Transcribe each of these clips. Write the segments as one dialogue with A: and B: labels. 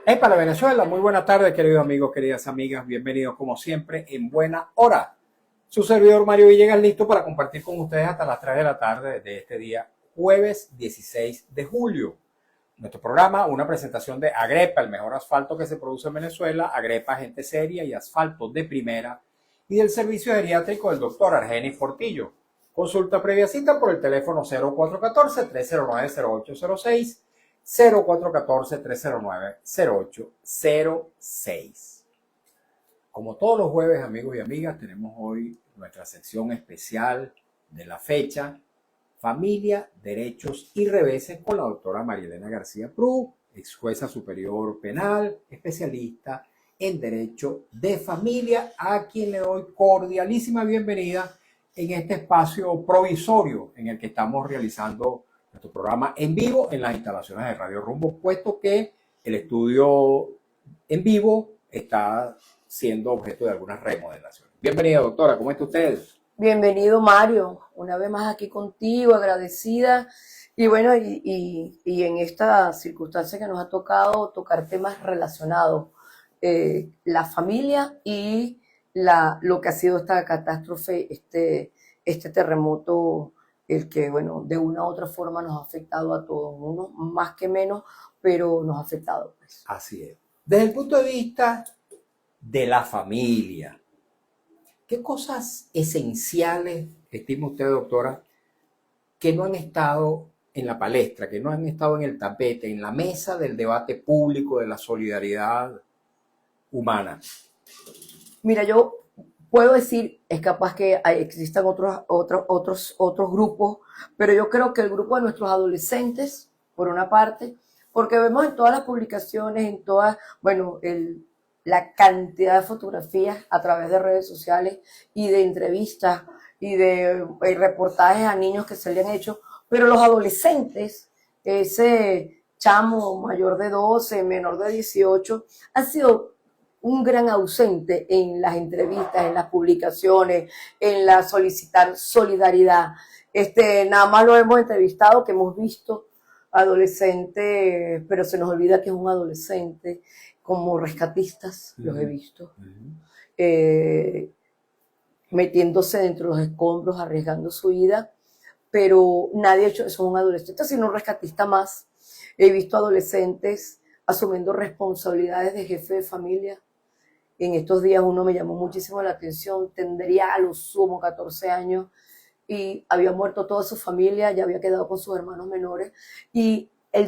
A: Hey, para Venezuela, muy buena tarde, queridos amigos, queridas amigas. Bienvenidos, como siempre, en buena hora. Su servidor Mario Villegas, listo para compartir con ustedes hasta las 3 de la tarde de este día, jueves 16 de julio. Nuestro programa, una presentación de Agrepa, el mejor asfalto que se produce en Venezuela, Agrepa, gente seria y asfalto de primera, y del servicio geriátrico del doctor Argenis Portillo. Consulta previa cita por el teléfono 0414-309-0806, 0414-309-0806. Como todos los jueves, amigos y amigas, tenemos hoy nuestra sección especial de la fecha, Familia, Derechos y Reveses, con la doctora Marielena García Prú, ex jueza superior penal, especialista en Derecho de Familia, a quien le doy cordialísima bienvenida en este espacio provisorio en el que estamos realizando nuestro programa en vivo en las instalaciones de Radio Rumbo, puesto que el estudio en vivo está siendo objeto de algunas remodelaciones. Bienvenida, doctora, ¿cómo está usted?
B: Bienvenido, Mario, una vez más aquí contigo, agradecida. Y bueno, y en esta circunstancia que nos ha tocado tocar temas relacionados, la familia y lo que ha sido esta catástrofe, este terremoto, el que, bueno, de una u otra forma nos ha afectado a todos, unos más que menos, pero nos ha afectado, pues.
A: Así es. Desde el punto de vista de la familia, ¿qué cosas esenciales estima usted, doctora, que no han estado en la palestra, que no han estado en el tapete, en la mesa del debate público de la solidaridad humana?
B: Mira, yo puedo decir, es capaz que existan otros grupos, pero yo creo que el grupo de nuestros adolescentes, por una parte, porque vemos en todas las publicaciones, en todas, bueno, la cantidad de fotografías a través de redes sociales y de entrevistas y de reportajes a niños que se le han hecho, pero los adolescentes, ese chamo mayor de 12, menor de 18, han sido un gran ausente en las entrevistas, en las publicaciones, en la solicitar solidaridad. Nada más lo hemos entrevistado, que hemos visto adolescentes, pero se nos olvida que es un adolescente, como rescatistas, los he visto, metiéndose dentro de los escombros, arriesgando su vida, pero nadie ha hecho eso, un adolescente, sino un rescatista más. He visto adolescentes asumiendo responsabilidades de jefe de familia. En estos días uno me llamó muchísimo la atención, tendría a lo sumo 14 años y había muerto toda su familia, ya había quedado con sus hermanos menores, y el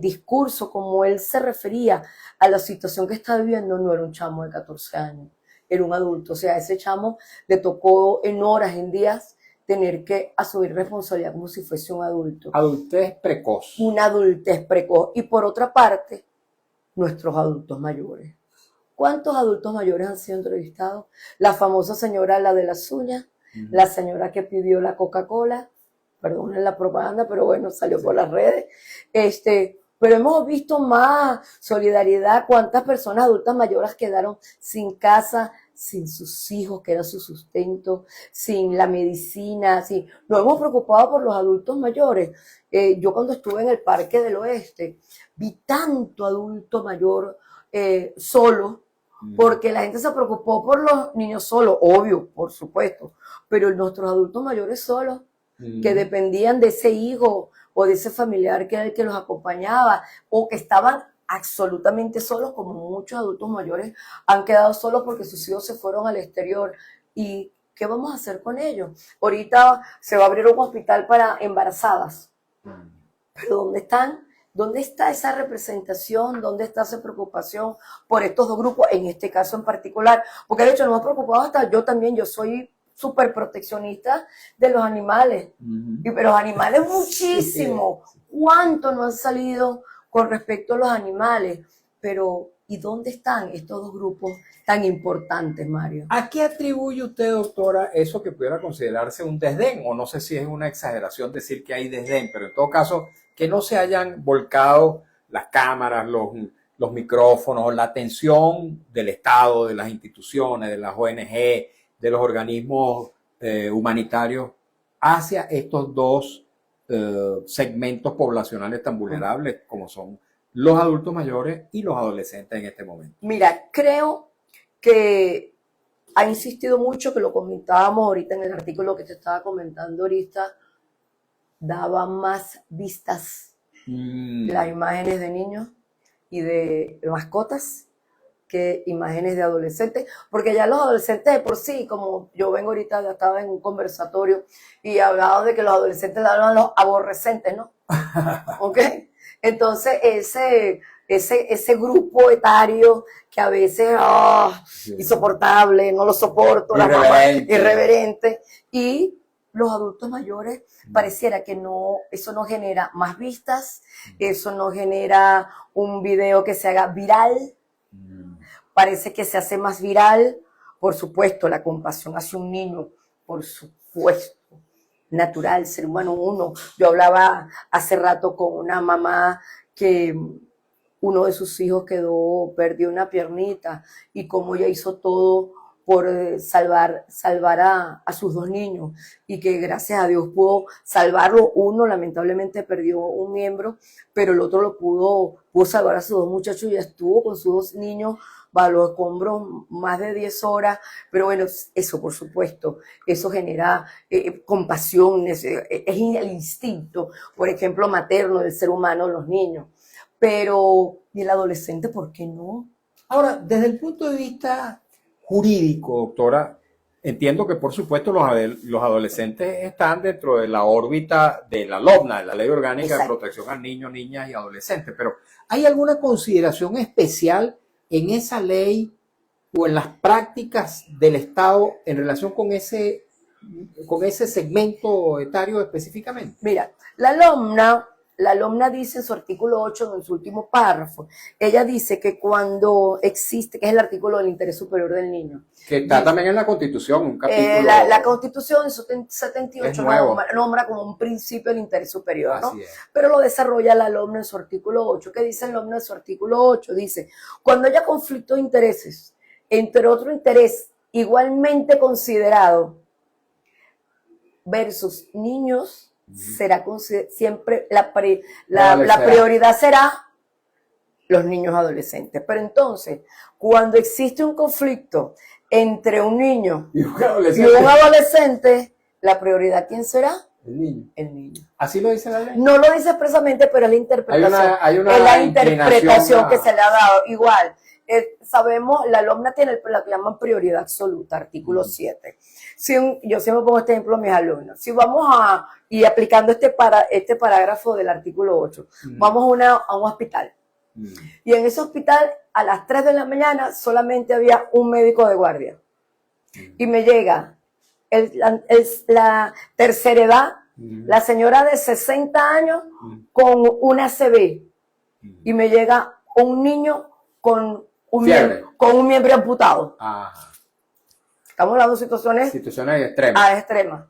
B: discurso, como él se refería a la situación que está viviendo, no era un chamo de 14 años, era un adulto. O sea, a ese chamo le tocó en horas, en días, tener que asumir responsabilidad como si fuese un adulto.
A: Adultez precoz.
B: Una adultez precoz. Y por otra parte, nuestros adultos mayores. ¿Cuántos adultos mayores han sido entrevistados? La famosa señora, la de las uñas, la señora que pidió la Coca-Cola, perdonen la propaganda, pero bueno, salió por las redes. Pero hemos visto más solidaridad, cuántas personas adultas mayores quedaron sin casa, sin sus hijos, que era su sustento, sin la medicina, nos hemos preocupado por los adultos mayores. Yo cuando estuve en el Parque del Oeste, vi tanto adulto mayor solo, porque la gente se preocupó por los niños solos, obvio, por supuesto, pero nuestros adultos mayores solos, que dependían de ese hijo o de ese familiar que era el que los acompañaba, o que estaban absolutamente solos, como muchos adultos mayores han quedado solos porque sus hijos se fueron al exterior. ¿Y qué vamos a hacer con ellos? Ahorita se va a abrir un hospital para embarazadas, pero ¿dónde están? ¿Dónde está esa representación? ¿Dónde está esa preocupación por estos dos grupos, en este caso en particular? Porque de hecho nos hemos preocupado hasta yo también, yo soy súper proteccionista de los animales, pero los animales muchísimo. ¿Cuánto no han salido con respecto a los animales? Pero, ¿y dónde están estos dos grupos tan importantes, Mario?
A: ¿A qué atribuye usted, doctora, eso que pudiera considerarse un desdén? O no sé si es una exageración decir que hay desdén, pero en todo caso, que no se hayan volcado las cámaras, los micrófonos, la atención del Estado, de las instituciones, de las ONG, de los organismos humanitarios hacia estos dos segmentos poblacionales tan vulnerables como son los adultos mayores y los adolescentes en este momento?
B: Mira, creo que ha insistido mucho, que lo comentábamos ahorita en el artículo que te estaba comentando ahorita, daba más vistas las imágenes de niños y de mascotas que imágenes de adolescentes, porque ya los adolescentes de por sí, como yo vengo ahorita, ya estaba en un conversatorio y hablaba de que los adolescentes hablan los aborrecentes, ¿no? ¿Ok? Entonces ese grupo etario que a veces,
A: Sí.
B: insoportable, no lo soporto, la mamá, irreverente, y los adultos mayores pareciera que no, eso no genera más vistas, eso no genera un video que se haga viral, parece que se hace más viral, por supuesto, la compasión hacia un niño, por supuesto, natural, ser humano uno. Yo hablaba hace rato con una mamá que uno de sus hijos perdió una piernita y cómo ella hizo todo por salvar a sus dos niños y que gracias a Dios pudo salvarlo. Uno lamentablemente perdió un miembro, pero el otro pudo salvar a sus dos muchachos y estuvo con sus dos niños bajo los escombros más de 10 horas, pero bueno, eso por supuesto, eso genera compasión, es el instinto, por ejemplo, materno del ser humano, los niños, pero ¿y el adolescente por qué no?
A: Ahora, desde el punto de vista jurídico, doctora, entiendo que por supuesto los adolescentes están dentro de la órbita de la LOMNA, de la Ley Orgánica de Protección al Niño, Niñas y Adolescentes, pero ¿hay alguna consideración especial en esa ley o en las prácticas del Estado en relación con ese segmento etario específicamente?
B: Mira, la LOMNA dice en su artículo 8, en su último párrafo, ella dice que cuando existe, que es el artículo del interés superior del niño.
A: Que está también en la Constitución, un capítulo.
B: La Constitución en 78 nombra como un principio el interés superior, ¿no? Pero lo desarrolla la LOMNA en su artículo 8. ¿Qué dice la LOMNA en su artículo 8? Dice, cuando haya conflicto de intereses entre otro interés igualmente considerado versus niños, será siempre la prioridad será los niños adolescentes. Pero entonces, cuando existe un conflicto entre un niño y un adolescente, la prioridad, ¿quién será?
A: El niño.
B: El niño.
A: ¿Así lo dice la ley?
B: No lo dice expresamente, pero es la interpretación.
A: Hay una
B: es la interpretación que se le ha dado. Igual, sabemos, la LOMNA tiene la que llaman prioridad absoluta, artículo 7. Yo siempre pongo este ejemplo a mis alumnos. Si vamos y aplicando este parágrafo del artículo 8, vamos a un hospital. Y en ese hospital, a las 3 de la mañana, solamente había un médico de guardia. Y me llega la tercera edad, la señora de 60 años con una ACV. Y me llega un niño con un miembro amputado.
A: Ajá.
B: Estamos hablando de situaciones
A: extremas.
B: Extremas.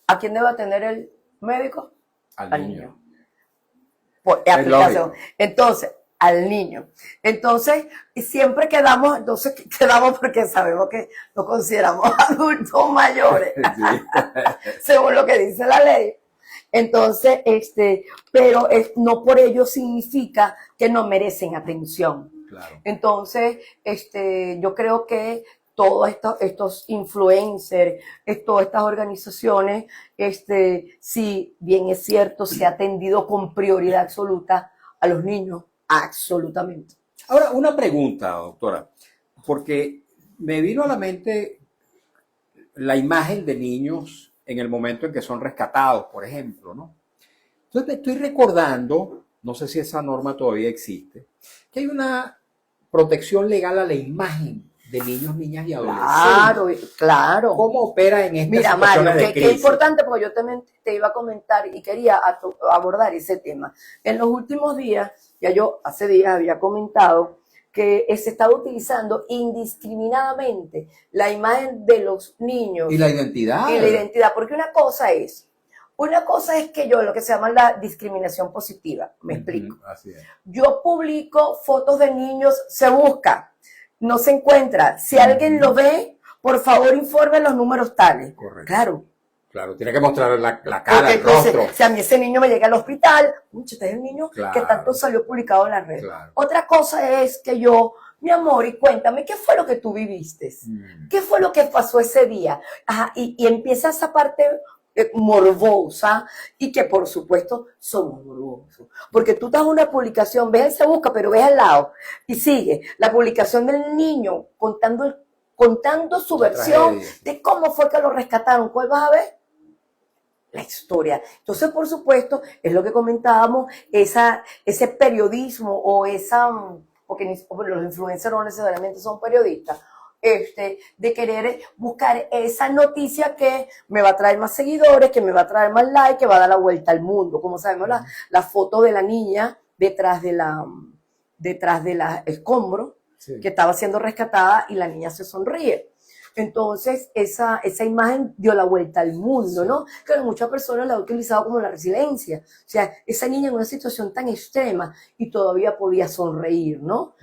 B: ¿A quién debe atender el médico?
A: Al niño.
B: Por aplicación. Entonces, al niño. Entonces, quedamos porque sabemos que nos consideramos adultos mayores, según lo que dice la ley. Entonces, pero no por ello significa que no merecen atención.
A: Claro.
B: Entonces, yo creo que todos estos influencers, todas estas organizaciones, si bien es cierto, se ha atendido con prioridad absoluta a los niños, absolutamente.
A: Ahora, una pregunta, doctora, porque me vino a la mente la imagen de niños en el momento en que son rescatados, por ejemplo, ¿no? Entonces me estoy recordando, no sé si esa norma todavía existe, que hay una protección legal a la imagen de niños, niñas y adolescentes.
B: Claro.
A: ¿Cómo opera en estas situaciones
B: Mario,
A: de crisis?
B: Qué importante, porque yo también te iba a comentar y quería abordar ese tema. En los últimos días, hace días había comentado que se estaba utilizando indiscriminadamente la imagen de los niños.
A: Y la identidad.
B: Porque una cosa es que lo que se llama la discriminación positiva. Me explico.
A: Así es.
B: Yo publico fotos de niños, se busca, no se encuentra. Si alguien lo ve, por favor informe los números tales.
A: Correcto.
B: Claro,
A: Claro, tiene que mostrar la cara,
B: Porque
A: el
B: entonces,
A: rostro.
B: si a mí ese niño me llega al hospital, este es el niño
A: Claro.
B: que tanto salió publicado en la red.
A: Claro.
B: Otra cosa es que yo, mi amor, y cuéntame, ¿qué fue lo que tú viviste? ¿Qué fue lo que pasó ese día? Ajá, y empieza esa parte morbosa y que por supuesto somos morbosos. Porque tú das una publicación, ves el se busca, pero ves al lado y sigue la publicación del niño contando su
A: La
B: versión
A: tragedia.
B: de cómo fue que lo rescataron. ¿Cuál vas a ver? La historia. Entonces, por supuesto, es lo que comentábamos, ese periodismo o porque los influencers no necesariamente son periodistas, de querer buscar esa noticia que me va a traer más seguidores, que me va a traer más likes, que va a dar la vuelta al mundo. Como sabemos, la foto de la niña detrás de la escombro,
A: Sí.
B: que estaba siendo rescatada y la niña se sonríe. Entonces, esa imagen dio la vuelta al mundo,
A: Sí.
B: ¿no? Claro, muchas personas la han utilizado como la resiliencia. O sea, esa niña en una situación tan extrema y todavía podía sonreír, ¿no?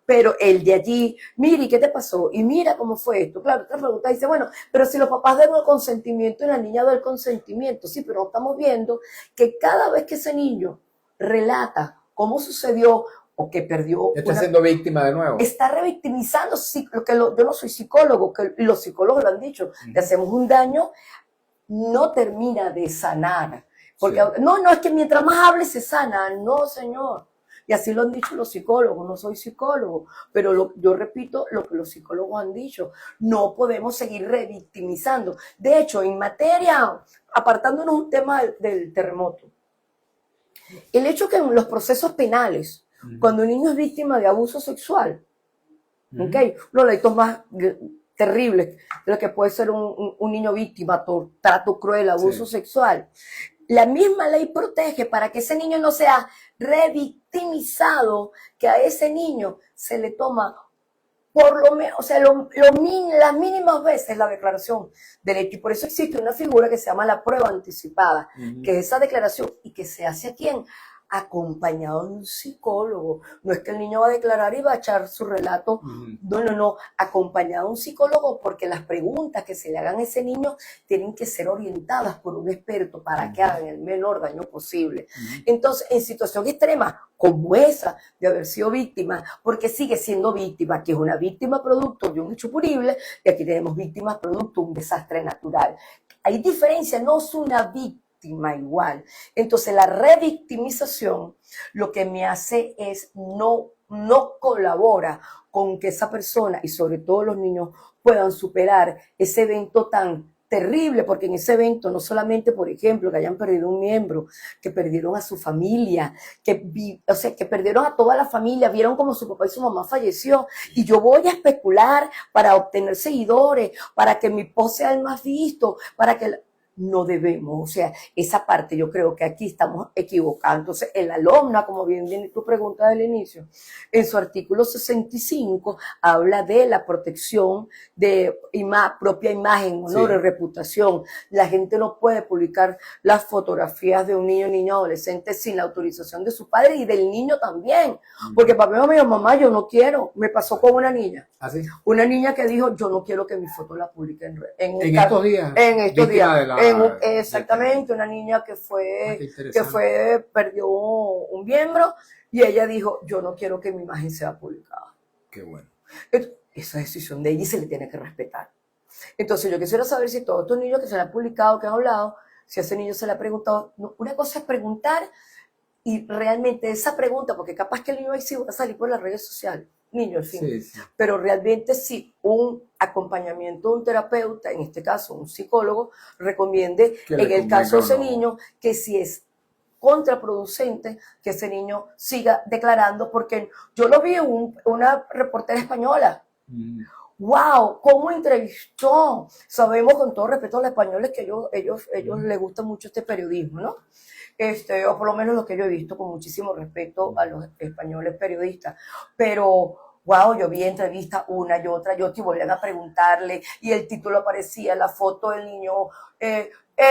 B: Pero el de allí, mire, ¿qué te pasó? Y mira cómo fue esto. Claro, otra pregunta dice, bueno, pero si los papás dan el consentimiento y la niña da el consentimiento, sí, pero estamos viendo que cada vez que ese niño relata cómo sucedió o que perdió
A: Está siendo víctima de nuevo.
B: está revictimizando, yo no soy psicólogo, que los psicólogos lo han dicho, le hacemos un daño, no termina de sanar. Porque
A: Sí.
B: no es que mientras más hable se sana, no señor. Y así lo han dicho los psicólogos, no soy psicólogo, pero yo repito lo que los psicólogos han dicho, no podemos seguir revictimizando. De hecho, en materia, apartándonos un tema del terremoto, el hecho que en los procesos penales, cuando un niño es víctima de abuso sexual, ¿okay? Los delitos más terribles de lo que puede ser un niño víctima, trato cruel, abuso sexual. La misma ley protege para que ese niño no sea revictimizado, que a ese niño se le toma por lo menos, o sea, las mínimas veces la declaración del hecho. Y por eso existe una figura que se llama la prueba anticipada, que es esa declaración y que se hace a quién, acompañado de un psicólogo. No es que el niño va a declarar y va a echar su relato, no, acompañado de un psicólogo, porque las preguntas que se le hagan a ese niño tienen que ser orientadas por un experto para que hagan el menor daño posible. Entonces, en situación extrema como esa de haber sido víctima, porque sigue siendo víctima, que es una víctima producto de un hecho punible, y aquí tenemos víctimas producto de un desastre natural. Hay diferencia, no es una víctima igual. Entonces, la revictimización lo que me hace es no colabora con que esa persona y sobre todo los niños puedan superar ese evento tan terrible, porque en ese evento no solamente, por ejemplo, que hayan perdido un miembro, que perdieron a su familia, que perdieron a toda la familia, vieron como su papá y su mamá falleció, y yo voy a especular para obtener seguidores, para que mi post sea el más visto, para que no debemos, o sea, esa parte yo creo que aquí estamos equivocados. Entonces, el alumna, como bien viene tu pregunta del inicio, en su artículo 65 habla de la protección de propia imagen, honor y reputación. La gente no puede publicar las fotografías de un niño, adolescente sin la autorización de su padre y del niño también, porque papá me dijo, mamá, yo no quiero. Me pasó con una niña.
A: ¿Ah, sí?
B: Una niña que dijo, yo no quiero que mi foto la publiquen
A: en estos días.
B: En estos días.
A: De
B: Exactamente, una niña que perdió un miembro y ella dijo, yo no quiero que mi imagen sea publicada.
A: Qué bueno.
B: Esa decisión de ella y se le tiene que respetar. Entonces yo quisiera saber si todos estos niños que se le han publicado, que han hablado, si a ese niño se le ha preguntado, una cosa es preguntar y realmente esa pregunta, porque capaz que el niño ahí sí va a salir por las redes sociales, niño, en fin, pero realmente sí un acompañamiento de un terapeuta, en este caso un psicólogo, recomiende en el caso de ese niño que si es contraproducente que ese niño siga declarando, porque yo lo vi una reportera española. ¡Wow! ¿Cómo entrevistó? Sabemos con todo respeto a los españoles que ellos les gusta mucho este periodismo, ¿no? O por lo menos lo que yo he visto, con muchísimo respeto a los españoles periodistas. Pero, wow, yo vi entrevistas una y otra, y volvían a preguntarle, y el título aparecía, la foto del niño,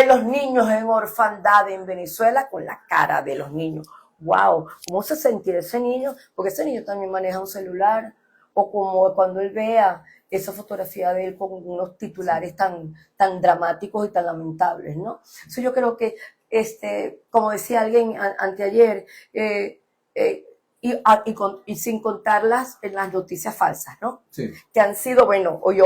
B: los niños en orfandad en Venezuela, con la cara de los niños. Wow, ¿cómo se sentirá ese niño? Porque ese niño también maneja un celular, o como cuando él vea esa fotografía de él con unos titulares tan dramáticos y tan lamentables, ¿no? Entonces yo creo que, como decía alguien anteayer, y sin contar las noticias falsas, ¿no?
A: Sí.
B: Que han sido, bueno, hoy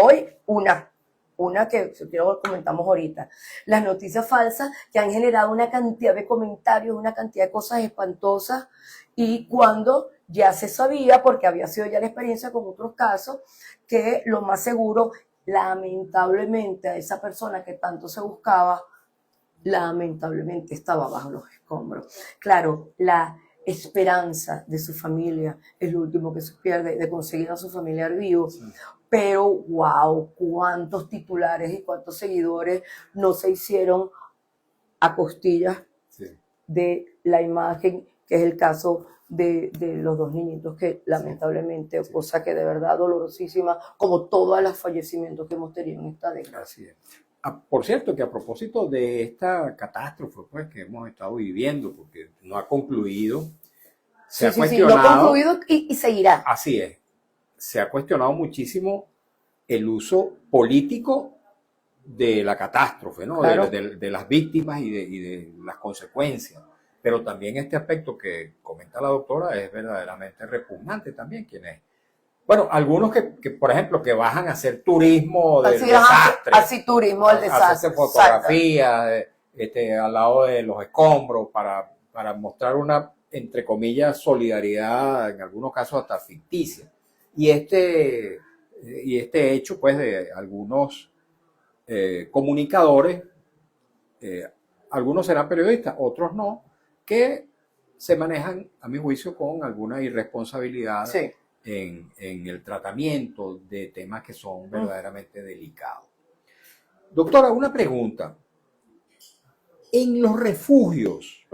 B: una que quiero comentamos ahorita, las noticias falsas que han generado una cantidad de comentarios, una cantidad de cosas espantosas, y cuando ya se sabía, porque había sido ya la experiencia con otros casos, que lo más seguro, lamentablemente, a esa persona que tanto se buscaba, lamentablemente estaba bajo los escombros. Claro, la esperanza de su familia es lo último que se pierde, de conseguir a su familiar vivo. Sí. Pero, wow, cuántos titulares y cuántos seguidores no se hicieron a costillas de la imagen, que es el caso de los dos niñitos que lamentablemente, cosa que de verdad dolorosísima, como todos los fallecimientos que hemos tenido en esta década.
A: Así es. Por cierto, que a propósito de esta catástrofe pues, que hemos estado viviendo, porque no ha concluido, se ha cuestionado.
B: No ha concluido y seguirá.
A: Así es. Se ha cuestionado muchísimo el uso político de la catástrofe, ¿no?
B: Claro.
A: De las víctimas y de las consecuencias. Pero también este aspecto que comenta la doctora es verdaderamente repugnante también. Quienes, bueno, algunos que, por ejemplo, que bajan a hacer turismo del desastre.
B: Así turismo del desastre.
A: Hacerse fotografías al lado de los escombros para mostrar una, entre comillas, solidaridad, en algunos casos hasta ficticia. Y este hecho, pues, de algunos comunicadores, algunos serán periodistas, otros no, que se manejan, a mi juicio, con alguna irresponsabilidad en el tratamiento de temas que son verdaderamente delicados. Doctora, una pregunta. En los refugios,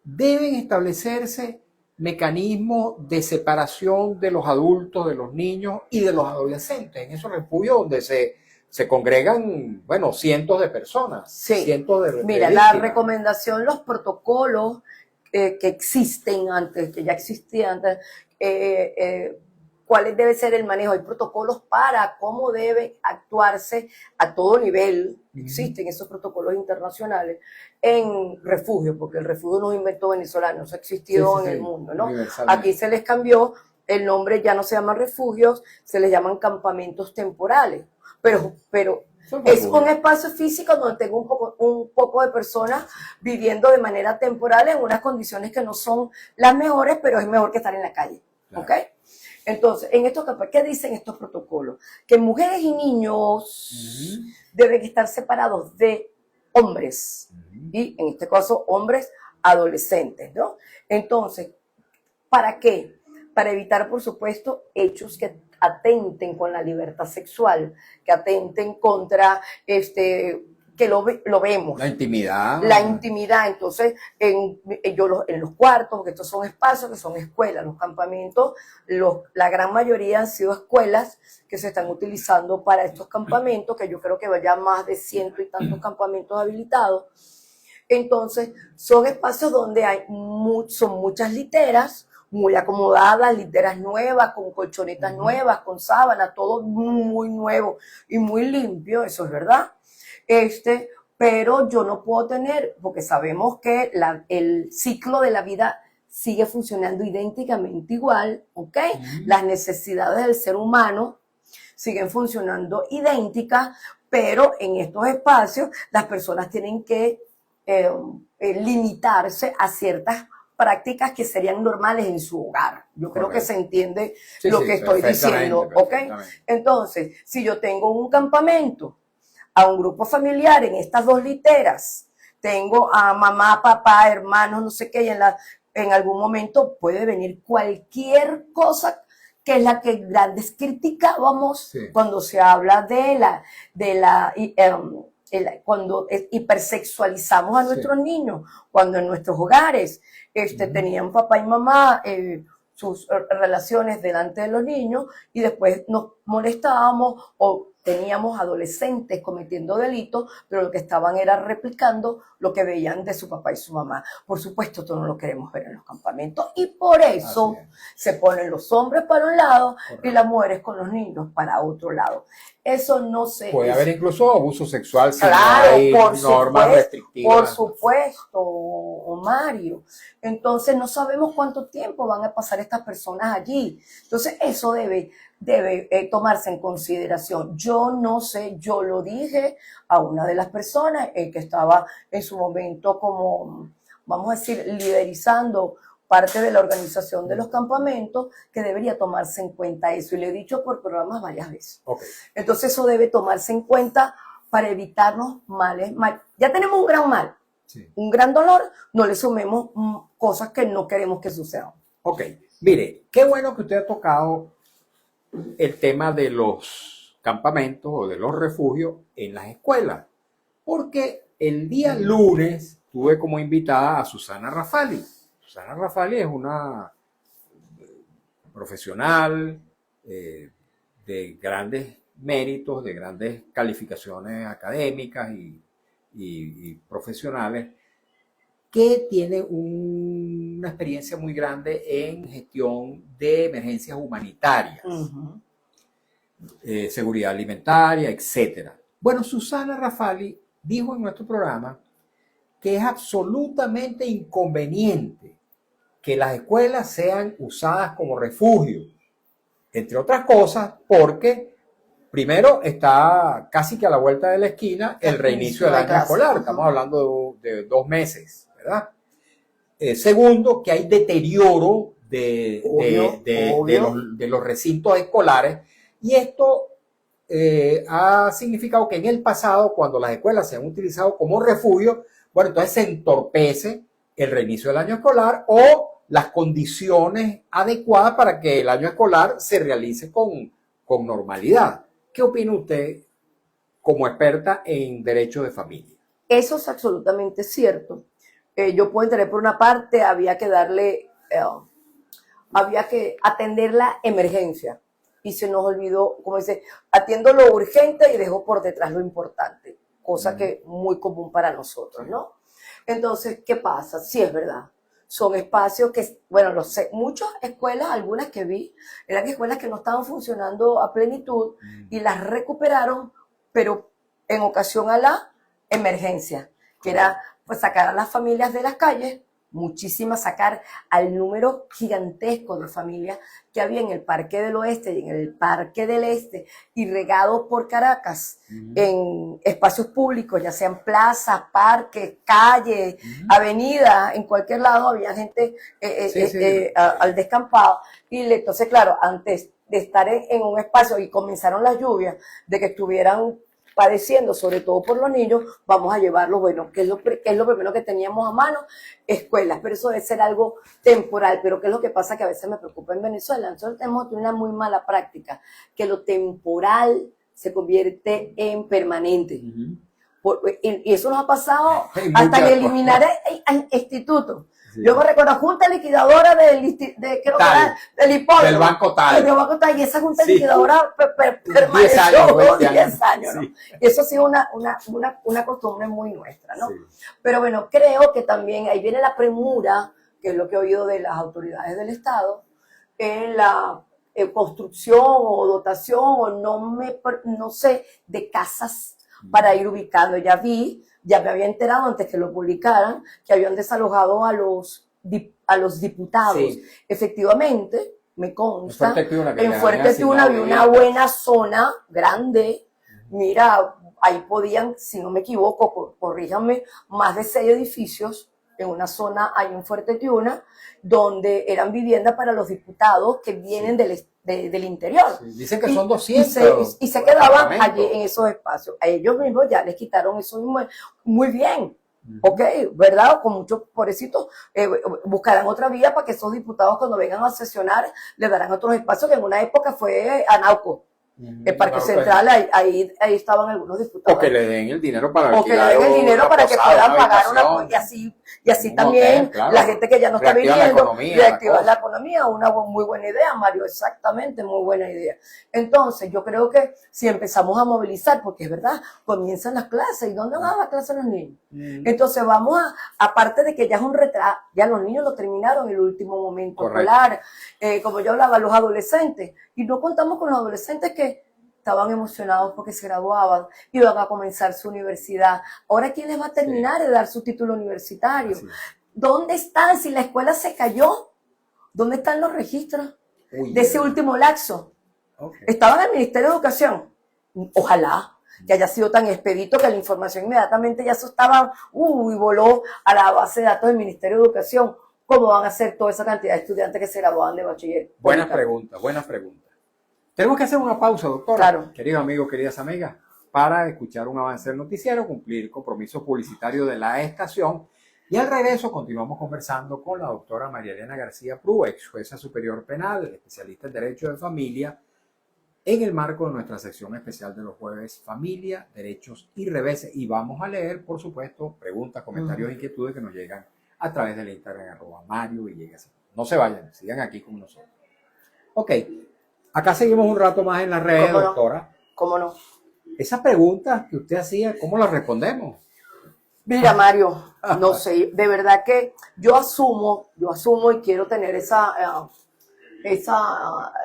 A: ¿deben establecerse mecanismos de separación de los adultos, de los niños y de los adolescentes? En esos refugios donde se congregan, bueno, cientos de personas.
B: Sí.
A: Cientos de
B: Mira, la recomendación, los protocolos que existen antes, que ya existían antes, cuál debe ser el manejo. Hay protocolos para cómo debe actuarse a todo nivel. Existen esos protocolos internacionales en refugios, porque el refugio no es invento venezolano, eso ha existido en el mundo, ¿no? Aquí se les cambió el nombre, ya no se llaman refugios, se les llaman campamentos temporales. Pero es un espacio físico donde tengo un poco de personas viviendo de manera temporal en unas condiciones que no son las mejores, pero es mejor que estar en la calle. ¿Ok? Entonces, en estos casos, ¿qué dicen estos protocolos? Que mujeres y niños deben estar separados de hombres. Y en este caso, hombres adolescentes, ¿no? Entonces, ¿para qué? Para evitar, por supuesto, hechos que atenten con la libertad sexual, que atenten contra, que lo vemos.
A: La intimidad.
B: La intimidad. Entonces, en los cuartos, porque estos son espacios que son escuelas, los campamentos, la gran mayoría han sido escuelas que se están utilizando para estos campamentos, que yo creo que vaya más de 100 y tantos campamentos habilitados. Entonces, son espacios donde son muchas literas, muy acomodadas, literas nuevas, con colchonetas nuevas, con sábanas, todo muy nuevo y muy limpio, eso es verdad. Pero yo no puedo tener, porque sabemos que el ciclo de la vida sigue funcionando idénticamente igual, ¿ok? Las necesidades del ser humano siguen funcionando idénticas, pero en estos espacios las personas tienen que limitarse a ciertas prácticas que serían normales en su hogar. Yo creo que se entiende lo que estoy diciendo, ¿ok? Entonces, si yo tengo un campamento, a un grupo familiar en estas dos literas, tengo a mamá, papá, hermanos, no sé qué, y en algún momento puede venir cualquier cosa que es la que grandes criticábamos cuando se habla cuando hipersexualizamos a nuestros niños, cuando en nuestros hogares tenían papá y mamá sus relaciones delante de los niños y después nos molestábamos o teníamos adolescentes cometiendo delitos, pero lo que estaban era replicando lo que veían de su papá y su mamá. Por supuesto, esto no lo queremos ver en los campamentos y por eso se ponen los hombres para un lado y las mujeres con los niños para otro lado. Eso no se...
A: Puede haber incluso abuso sexual si
B: claro,
A: no hay normas restrictivas.
B: Por supuesto, Mario. Entonces no sabemos cuánto tiempo van a pasar estas personas allí. Entonces eso debe tomarse en consideración. Yo no sé, yo lo dije a una de las personas que estaba en su momento como, vamos a decir, liderizando parte de la organización de los campamentos, que debería tomarse en cuenta eso. Y le he dicho por programas varias veces.
A: Okay.
B: Entonces eso debe tomarse en cuenta para evitarnos males. Ya tenemos un gran mal, sí, un gran dolor, no le sumemos cosas que no queremos que sucedan.
A: Ok, mire, qué bueno que usted ha tocado el tema de los campamentos o de los refugios en las escuelas, porque el día lunes tuve como invitada a Susana Rafali. Susana Rafali es una profesional de grandes méritos, de grandes calificaciones académicas y profesionales, que tiene una experiencia muy grande en gestión de emergencias humanitarias, seguridad alimentaria, etc. Bueno, Susana Rafali dijo en nuestro programa que es absolutamente inconveniente que las escuelas sean usadas como refugio, entre otras cosas porque primero está casi que a la vuelta de la esquina el reinicio del año escolar, estamos hablando de 2 meses, ¿verdad? Segundo, que hay deterioro de los recintos escolares, y esto ha significado que en el pasado, cuando las escuelas se han utilizado como refugio, bueno, entonces se entorpece el reinicio del año escolar o las condiciones adecuadas para que el año escolar se realice con normalidad. ¿Qué opina usted como experta en derecho de familia?
B: Eso es absolutamente cierto. Yo puedo entender por una parte, había que atender la emergencia y se nos olvidó, como dice, atiendo lo urgente y dejo por detrás lo importante, cosa que es muy común para nosotros, ¿no? Entonces, ¿qué pasa? Sí, es verdad. Son espacios que, bueno, lo sé, muchas escuelas, algunas que vi, eran escuelas que no estaban funcionando a plenitud y las recuperaron, pero en ocasión a la emergencia, que era pues sacar a las familias de las calles, muchísimas, sacar al número gigantesco de familias que había en el Parque del Oeste y en el Parque del Este y regados por Caracas en espacios públicos, ya sean plazas, parques, calles, avenidas, en cualquier lado había gente al descampado. Y entonces, claro, antes de estar en un espacio y comenzaron las lluvias, de que estuvieran padeciendo, sobre todo por los niños, vamos a llevarlos, bueno, ¿qué es lo primero que teníamos a mano? Escuelas, pero eso debe ser algo temporal. Pero ¿qué es lo que pasa? Que a veces me preocupa en Venezuela. Nosotros tenemos una muy mala práctica, que lo temporal se convierte en permanente. Y eso nos ha pasado hasta en eliminar institutos. Sí. Yo me recuerdo, junta liquidadora del hipódromo.
A: Del Banco Tal.
B: Y esa junta liquidadora permaneció 10 años, ¿no? Sí. Y eso ha sido una costumbre muy nuestra, ¿no? Sí. Pero bueno, creo que también ahí viene la premura, que es lo que he oído de las autoridades del Estado, en la construcción o dotación, o no sé, de casas para ir ubicando. Ya me había enterado antes que lo publicaran, que habían desalojado a los diputados. Sí. Efectivamente, me consta, en Fuerte Tiuna había una buena zona, grande. Mira, ahí podían, si no me equivoco, corríjanme, más de 6 edificios en una zona ahí en Fuerte Tiuna, donde eran viviendas para los diputados que vienen del interior. Sí,
A: dicen que son 200.
B: Y se quedaban allí en esos espacios. A ellos mismos ya les quitaron eso muy bien. Ok, ¿verdad? Con muchos pobrecitos buscarán otra vía para que esos diputados, cuando vengan a sesionar, les darán otros espacios, que en una época fue Anauco. El Parque
A: Ok.
B: Central, ahí estaban algunos diputados.
A: O que le den el dinero para
B: O que le den el dinero para que puedan pagar una, y así
A: un
B: también
A: hotel, claro.
B: la gente que ya no está
A: Reactivar la
B: viviendo,
A: economía,
B: reactivar
A: la
B: la
A: cosa.
B: economía, una muy buena idea, Mario, exactamente, muy buena idea. Entonces, yo creo que si empezamos a movilizar, porque es verdad, comienzan las clases, ¿y dónde van las clases los niños? Entonces vamos aparte de que ya es un retraso, ya los niños lo terminaron en el último momento
A: Correcto.
B: escolar, como yo hablaba, los adolescentes, y no contamos con los adolescentes que estaban emocionados porque se graduaban, iban a comenzar su universidad. Ahora, ¿quién les va a terminar de dar su título universitario?
A: Así es.
B: ¿Dónde están? Si la escuela se cayó, ¿dónde están los registros
A: Uy,
B: de ese último lapso?
A: Ok.
B: Estaba en el Ministerio de Educación. Ojalá que haya sido tan expedito que la información inmediatamente ya se estaba, y voló a la base de datos del Ministerio de Educación. ¿Cómo van a ser toda esa cantidad de estudiantes que se graduaban de bachiller?
A: Buenas preguntas, buenas preguntas. Tenemos que hacer una pausa, doctora.
B: Claro.
A: Queridos amigos, queridas amigas, para escuchar un avance del noticiero, cumplir compromisos publicitarios de la estación. Y al regreso continuamos conversando con la doctora María Elena García Prú, ex jueza superior penal, especialista en Derecho de Familia, en el marco de nuestra sección especial de los jueves, Familia, Derechos y Reveses. Y vamos a leer, por supuesto, preguntas, comentarios, inquietudes que nos llegan a través del Instagram, @MarioVillegas. No se vayan, sigan aquí con nosotros. Ok, acá seguimos un rato más en las redes,
B: ¿Cómo no?
A: doctora.
B: ¿Cómo no?
A: Esas preguntas que usted hacía, ¿cómo las respondemos?
B: Mira, Mario, no sé, de verdad que yo asumo y quiero tener esa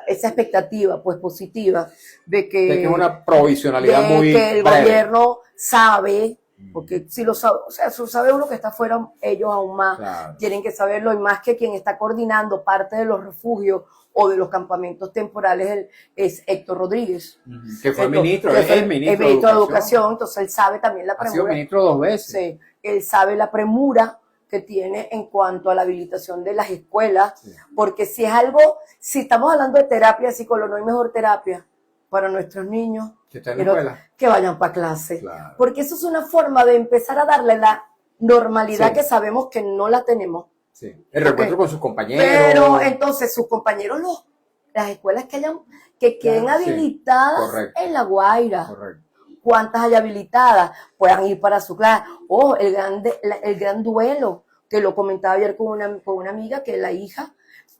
B: expectativa, pues, positiva, de que,
A: De que es una provisionalidad muy
B: que el
A: breve.
B: gobierno sabe, porque si lo sabe, o sea, si lo sabe uno que está afuera, ellos aún más
A: Claro.
B: tienen que saberlo, y más que quien está coordinando parte de los refugios o de los campamentos temporales es Héctor Rodríguez.
A: Que fue
B: Héctor,
A: ministro,
B: que
A: es
B: fue
A: el ministro,
B: el ministro de Educación, entonces él sabe también la
A: Ha sido
B: premura.
A: ministro 2 veces.
B: Sí, él sabe la premura que tiene en cuanto a la habilitación de las escuelas,
A: Sí.
B: porque si es algo, si estamos hablando de terapia de psicólogo, no hay mejor terapia para nuestros niños
A: Que está en la escuela.
B: que vayan para clase,
A: Claro.
B: porque eso es una forma de empezar a darle la normalidad
A: Sí.
B: que sabemos que no la tenemos.
A: Sí. El reencuentro con sus compañeros.
B: Pero entonces sus compañeros, las escuelas que queden
A: Claro, sí.
B: habilitadas
A: Correcto.
B: en La Guaira.
A: Correcto.
B: Cuántas hay habilitadas, puedan ir para su clase. El gran duelo, que lo comentaba ayer con una amiga, que la hija,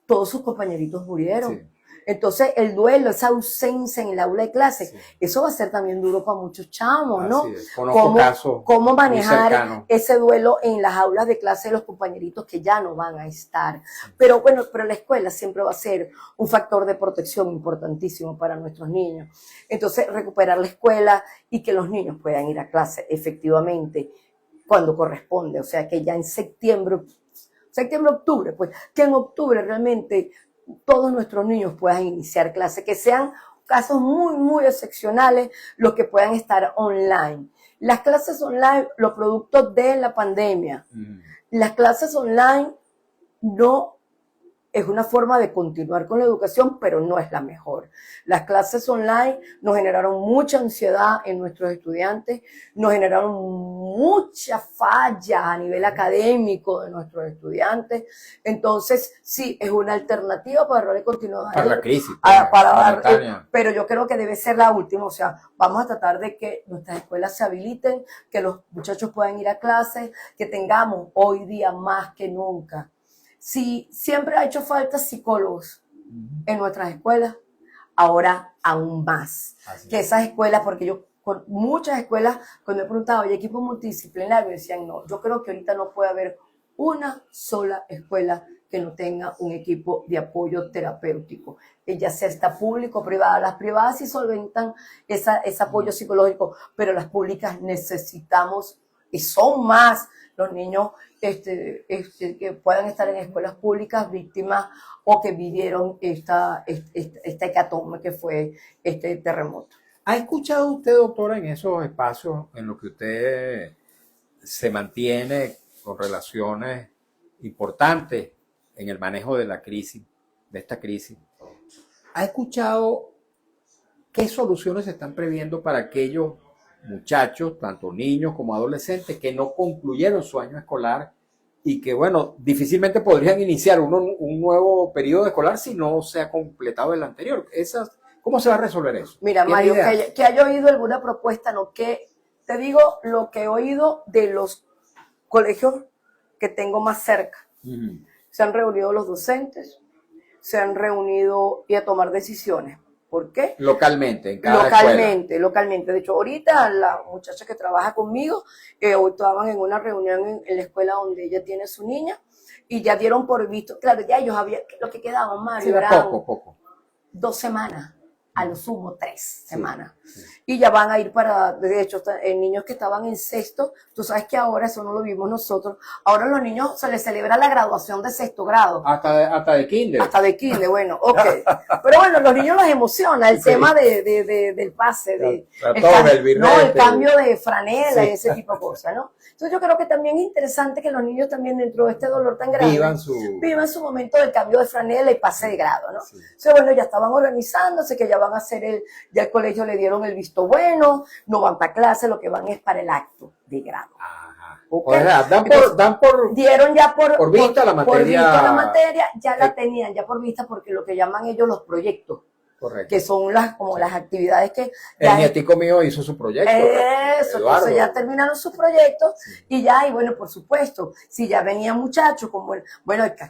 B: todos sus compañeritos murieron.
A: Sí.
B: Entonces, el duelo, esa ausencia en el aula de clase,
A: Sí.
B: eso va a ser también duro para muchos chamos, ¿no?
A: Así es. Conozco casos
B: ¿Cómo
A: muy
B: manejar
A: cercanos.
B: ese duelo en las aulas de clase de los compañeritos que ya no van a estar? Pero bueno, la escuela siempre va a ser un factor de protección importantísimo para nuestros niños. Entonces, recuperar la escuela y que los niños puedan ir a clase efectivamente cuando corresponde. O sea, que ya en septiembre, octubre, pues, que en octubre realmente todos nuestros niños puedan iniciar clase, que sean casos muy, muy excepcionales los que puedan estar online. Las clases online, los productos de la pandemia, las clases online no es una forma de continuar con la educación, pero no es la mejor. Las clases online nos generaron mucha ansiedad en nuestros estudiantes, nos generaron muchas fallas a nivel académico de nuestros estudiantes. Entonces, sí, es una alternativa para darle continuidad.
A: Para la crisis.
B: Pero yo creo que debe ser la última. O sea, vamos a tratar de que nuestras escuelas se habiliten, que los muchachos puedan ir a clases, que tengamos hoy día más que nunca. Si siempre ha hecho falta psicólogos en nuestras escuelas, ahora aún más.
A: Así
B: que esas escuelas, porque yo con muchas escuelas, cuando me he preguntado, ¿hay equipo multidisciplinario? Decían, no, yo creo que ahorita no puede haber una sola escuela que no tenga un equipo de apoyo terapéutico, ya sea esta público o privada. Las privadas sí solventan ese apoyo psicológico, pero las públicas necesitamos, y son más los niños que puedan estar en escuelas públicas víctimas o que vivieron esta hecatombe que fue este terremoto.
A: ¿Ha escuchado usted, doctora, en esos espacios en los que usted se mantiene con relaciones importantes en el manejo de la crisis, de esta crisis? ¿Ha escuchado qué soluciones se están previendo para aquellos muchachos, tanto niños como adolescentes, que no concluyeron su año escolar y que, bueno, difícilmente podrían iniciar un nuevo periodo escolar si no se ha completado el anterior? ¿Cómo se va a resolver eso?
B: Mira,
A: ¿Tiene
B: Mario,
A: idea?
B: que haya oído alguna propuesta, no, que te digo lo que he oído de los colegios que tengo más cerca.
A: Ujú.
B: Se han reunido los docentes, se han reunido y a tomar decisiones. ¿Por qué?
A: Localmente, en cada escuela.
B: Localmente. De hecho, ahorita la muchacha que trabaja conmigo, hoy estaban en una reunión en la escuela donde ella tiene su niña y ya dieron por visto, claro, ya ellos habían, lo que quedaban, Mario,
A: Sí,
B: eran
A: poco.
B: 2 semanas, a lo sumo 3 semanas.
A: Sí.
B: Y ya van a ir para, de hecho, niños que estaban en sexto, tú sabes que ahora, eso no lo vimos nosotros, ahora a los niños se les celebra la graduación de sexto grado.
A: Hasta de kinder.
B: Hasta de kinder, bueno, ok. Pero bueno, los niños los emociona el tema del pase, el cambio de franela y ese tipo de cosas, ¿no? Entonces yo creo que también es interesante que los niños también dentro de este dolor tan grande vivan su momento del cambio de franela y pase de grado, ¿no? Sí. Entonces bueno, ya estaban organizándose, que ya van a hacer ya el colegio le dieron el visto bueno, no van para clase, lo que van es para el acto de grado.
A: Ajá.
B: Okay.
A: O sea,
B: dieron ya por
A: vista la materia.
B: Por vista la materia, ya la tenían ya por vista porque lo que llaman ellos los proyectos.
A: Correcto.
B: Que son las actividades que...
A: El nietico mío hizo su proyecto.
B: Eso, entonces ya terminaron sus proyectos y bueno, por supuesto, si ya venían muchachos, como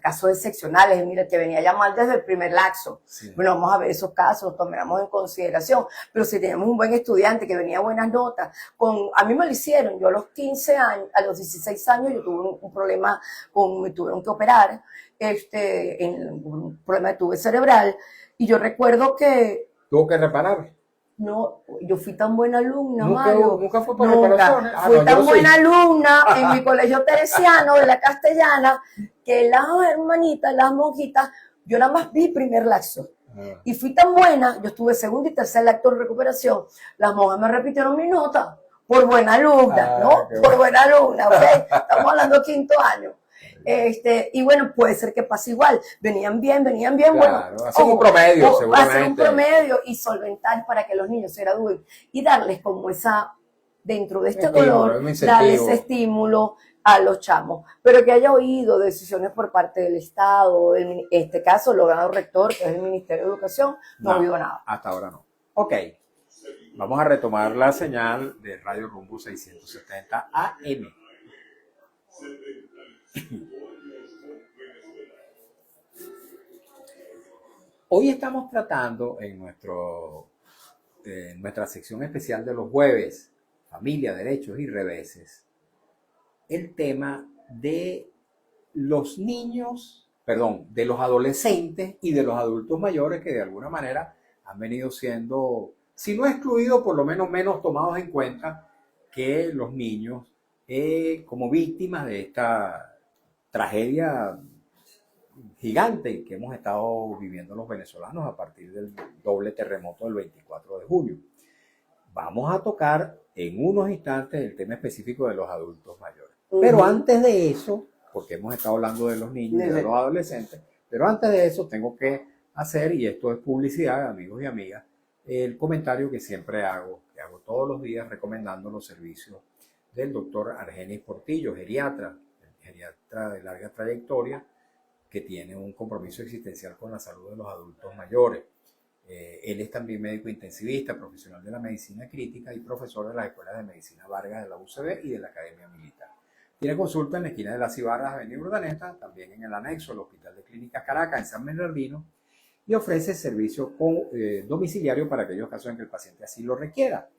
B: casos excepcionales, mira, que venía ya mal desde el primer laxo. Sí. Bueno, vamos a ver esos casos, los tomaremos en consideración, pero si tenemos un buen estudiante que venía buenas notas, a mí me lo hicieron, yo a los 15 años, a los 16 años yo tuve un problema, me tuvieron que operar, un problema de tubo cerebral. Y yo recuerdo que...
A: ¿Tuvo que reparar?
B: No, yo fui tan buena alumna, Mario.
A: ¿Nunca fue para reparaciones?
B: Fui tan buena alumna en mi colegio teresiano de la Castellana que las hermanitas, las monjitas, yo nada más vi primer laxo. Y fui tan buena, yo estuve segundo y tercer lacto en recuperación. Las monjas me repitieron mi nota por buena alumna, ¿no? Por buena alumna, ¿ok? Estamos hablando de quinto año. Y bueno, puede ser que pase igual. Venían bien,
A: claro,
B: bueno.
A: Hacer un promedio, seguramente.
B: Hacer un promedio y solventar para que los niños se gradúen y darles como dentro de este dolor, darles ese estímulo a los chamos. Pero que haya oído decisiones por parte del Estado, en este caso, el órgano rector, que es el Ministerio de Educación, no ha oído nada.
A: Hasta ahora no. Ok. Vamos a retomar la señal de Radio Rumbo 670 AM. Hoy estamos tratando en nuestra sección especial de los jueves, Familia, Derechos y Reveses, el tema de los de los adolescentes y de los adultos mayores que de alguna manera han venido siendo, si no excluidos, por lo menos tomados en cuenta que los niños como víctimas de esta tragedia gigante que hemos estado viviendo los venezolanos a partir del doble terremoto del 24 de junio. Vamos a tocar en unos instantes el tema específico de los adultos mayores. Pero antes de eso, porque hemos estado hablando de los niños y de los adolescentes, pero antes de eso tengo que hacer, y esto es publicidad, amigos y amigas, el comentario que siempre hago, que hago todos los días recomendando los servicios del doctor Argenis Portillo, geriatra de larga trayectoria, que tiene un compromiso existencial con la salud de los adultos mayores. Él es también médico intensivista, profesional de la medicina crítica y profesor de las escuelas de medicina Vargas de la UCB y de la Academia Militar. Tiene consulta en la esquina de las Cibarras, Avenida Urdaneta, también en el anexo del Hospital de Clínicas Caracas, en San Bernardino, y ofrece servicio domiciliario para aquellos casos en que el paciente así lo requiera.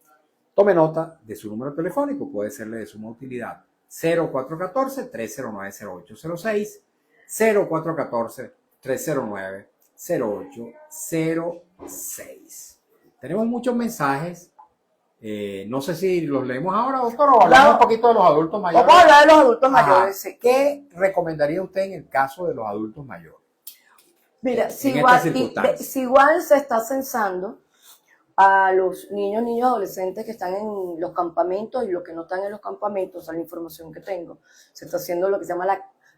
A: Tome nota de su número telefónico, puede serle de suma utilidad. 0414-309-0806, 0414-309-0806. Tenemos muchos mensajes. No sé si los leemos ahora, doctor, o hablamos un poquito de los adultos mayores.
B: Vamos a hablar de los adultos mayores. Sí.
A: ¿Qué recomendaría usted en el caso de los adultos mayores?
B: Mira, si igual se está censando a los niños y adolescentes que están en los campamentos y los que no están en los campamentos, a la información que tengo, se está haciendo lo que se llama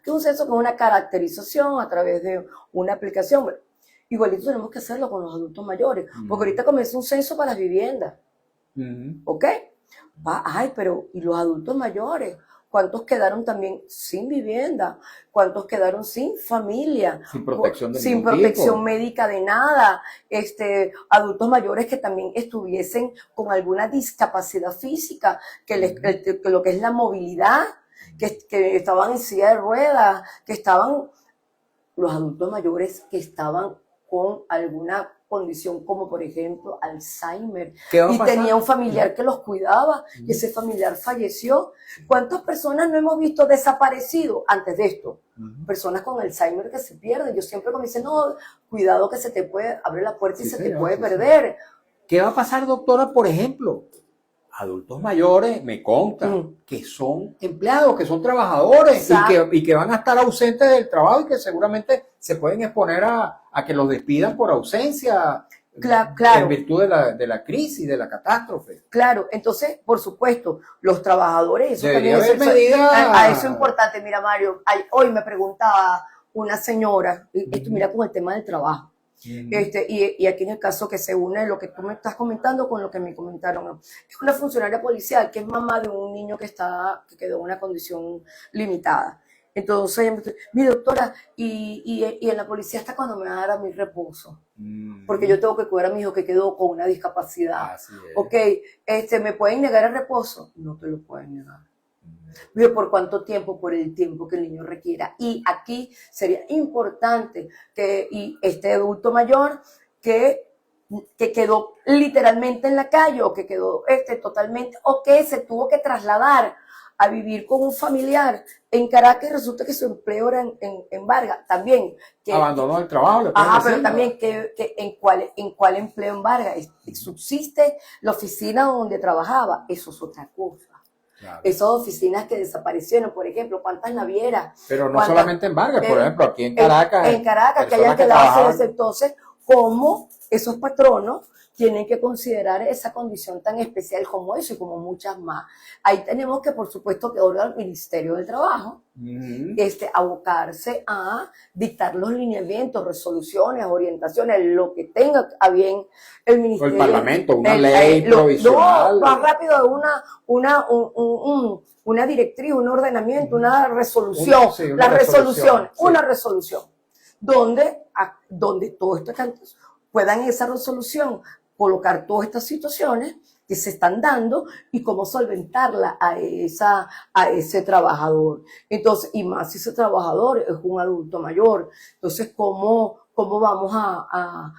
B: que es un censo con una caracterización a través de una aplicación. Bueno, igualito tenemos que hacerlo con los adultos mayores, porque ahorita comienza un censo para las viviendas. ¿Ok? Pero ¿y los adultos mayores? ¿Cuántos quedaron también sin vivienda? ¿Cuántos quedaron sin familia?
A: Sin protección de
B: sin
A: ningún
B: protección
A: tipo.
B: médica de nada. Adultos mayores que también estuviesen con alguna discapacidad física, que lo que es la movilidad, que estaban en silla de ruedas, que estaban los adultos mayores que estaban con alguna condición como por ejemplo Alzheimer
A: ¿Qué va a
B: y
A: pasar?
B: tenía un familiar que los cuidaba y ese familiar falleció. ¿Cuántas personas no hemos visto desaparecido antes de esto? Personas con Alzheimer que se pierden. Yo siempre me dicen, no, cuidado que se te puede abrir la puerta y
A: Sí,
B: se
A: señor,
B: te puede
A: sí,
B: perder.
A: ¿Qué va a pasar, doctora, por ejemplo? Adultos mayores, me consta, que son empleados, que son trabajadores y que van a estar ausentes del trabajo y que seguramente se pueden exponer a que los despidan por ausencia
B: Claro.
A: en virtud de la crisis, de la catástrofe.
B: Claro, entonces, por supuesto, los trabajadores, eso
A: Debería
B: también
A: haber medidas.
B: a eso es importante. Mira, Mario, hoy me preguntaba una señora, esto mira con el tema del trabajo. Y aquí en el caso que se une lo que tú me estás comentando con lo que me comentaron, ¿no? Es una funcionaria policial que es mamá de un niño que quedó en una condición limitada. Entonces ella me dice, mi doctora, y en la policía hasta cuando me va a dar a mi reposo, porque yo tengo que cuidar a mi hijo que quedó con una discapacidad.
A: Así es.
B: Ok, ¿me pueden negar el reposo? No te lo pueden negar. Pero ¿por cuánto tiempo? Por el tiempo que el niño requiera. Y aquí sería importante que este adulto mayor que quedó literalmente en la calle o que quedó totalmente, o que se tuvo que trasladar a vivir con un familiar en Caracas y resulta que su empleo era en Vargas. También.
A: Abandonó el trabajo.
B: Pero también en cuál empleo en Vargas. Subsiste la oficina donde trabajaba. Eso es otra cosa. Claro. Esas oficinas que desaparecieron, por ejemplo, ¿cuántas navieras?
A: Pero no solamente en Vargas, por ejemplo, aquí en Caracas.
B: En Caracas, que hayan quedado sin. Entonces, ¿cómo esos patronos tienen que considerar esa condición tan especial como eso y como muchas más? Ahí tenemos que, por supuesto, que ahora el Ministerio del Trabajo abocarse a dictar los lineamientos, resoluciones, orientaciones, lo que tenga a bien el Ministerio.
A: O el Parlamento, una ley provisional.
B: No, más rápido, una directriz, un ordenamiento, una resolución. Una resolución donde todo esto puedan en esa resolución colocar todas estas situaciones que se están dando y cómo solventarla a ese trabajador. Entonces, y más si ese trabajador es un adulto mayor, entonces, ¿cómo vamos a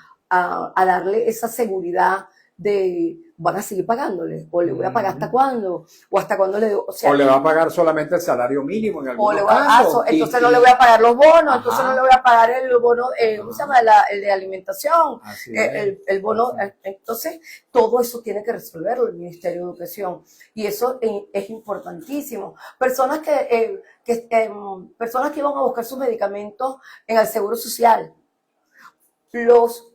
B: darle esa seguridad de van a seguir pagándole? ¿O le voy a pagar hasta cuándo? ¿O hasta cuándo le digo?
A: O le va a pagar solamente el salario mínimo en algunos casos.
B: Entonces no le voy a pagar los bonos, entonces no le voy a pagar el bono, ¿cómo se llama? El de alimentación, el bono. Entonces, todo eso tiene que resolverlo el Ministerio de Educación. Y eso es importantísimo. Personas que iban a buscar sus medicamentos en el Seguro Social. Los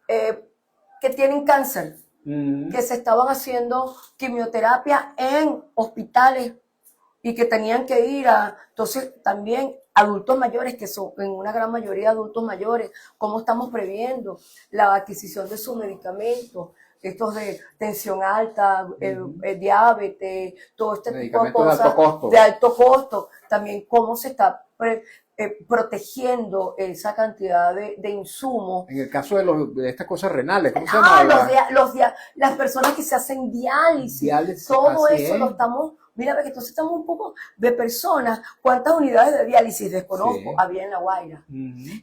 B: que tienen cáncer, que se estaban haciendo quimioterapia en hospitales y que tenían que ir entonces también adultos mayores, que son en una gran mayoría adultos mayores, ¿cómo estamos previendo la adquisición de sus medicamentos? Estos de tensión alta, diabetes, todo este tipo de cosas de alto costo. También cómo se está protegiendo esa cantidad de insumos.
A: En el caso de estas cosas renales, ¿cómo se llama?
B: Las personas que se hacen diálisis todo eso lo estamos, mira, que entonces estamos un poco de personas, ¿cuántas unidades de diálisis desconozco había en La Guaira?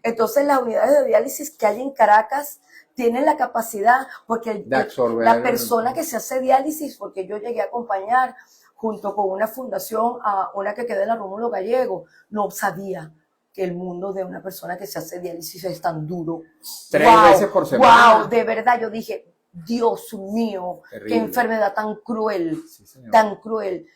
B: Entonces las unidades de diálisis que hay en Caracas tienen la capacidad, porque la persona que se hace diálisis, porque yo llegué a acompañar junto con una fundación a una que queda en la Rómulo Gallego, no sabía que el mundo de una persona que se hace diálisis es tan duro.
A: 3 veces por semana.
B: Wow, de verdad, yo dije, Dios mío,
A: terrible.
B: Qué enfermedad tan cruel, tan cruel.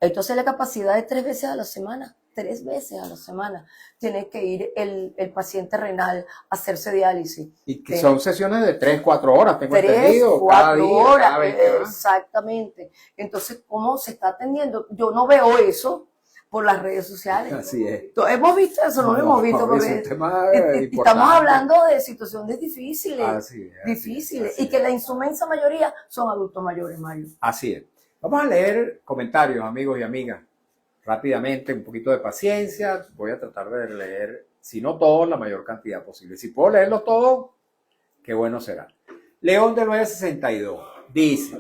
B: Entonces la capacidad de 3 veces a la semana, 3 veces a la semana, tiene que ir el paciente renal a hacerse diálisis.
A: Y que son sesiones de 3-4 horas, tengo
B: 3,
A: entendido.
B: 4 horas, exactamente. Entonces, ¿cómo se está atendiendo? Yo no veo eso por las redes sociales.
A: Así es.
B: ¿Hemos visto eso? No lo hemos visto. Porque estamos hablando de situaciones difíciles. Difíciles. Y que la inmensa mayoría son adultos mayores, Mario.
A: Así es. Vamos a leer comentarios, amigos y amigas. rápidamente, un poquito de paciencia. Voy a tratar de leer, si no todo, la mayor cantidad posible. Si puedo leerlo todo, qué bueno será. León del 962 dice: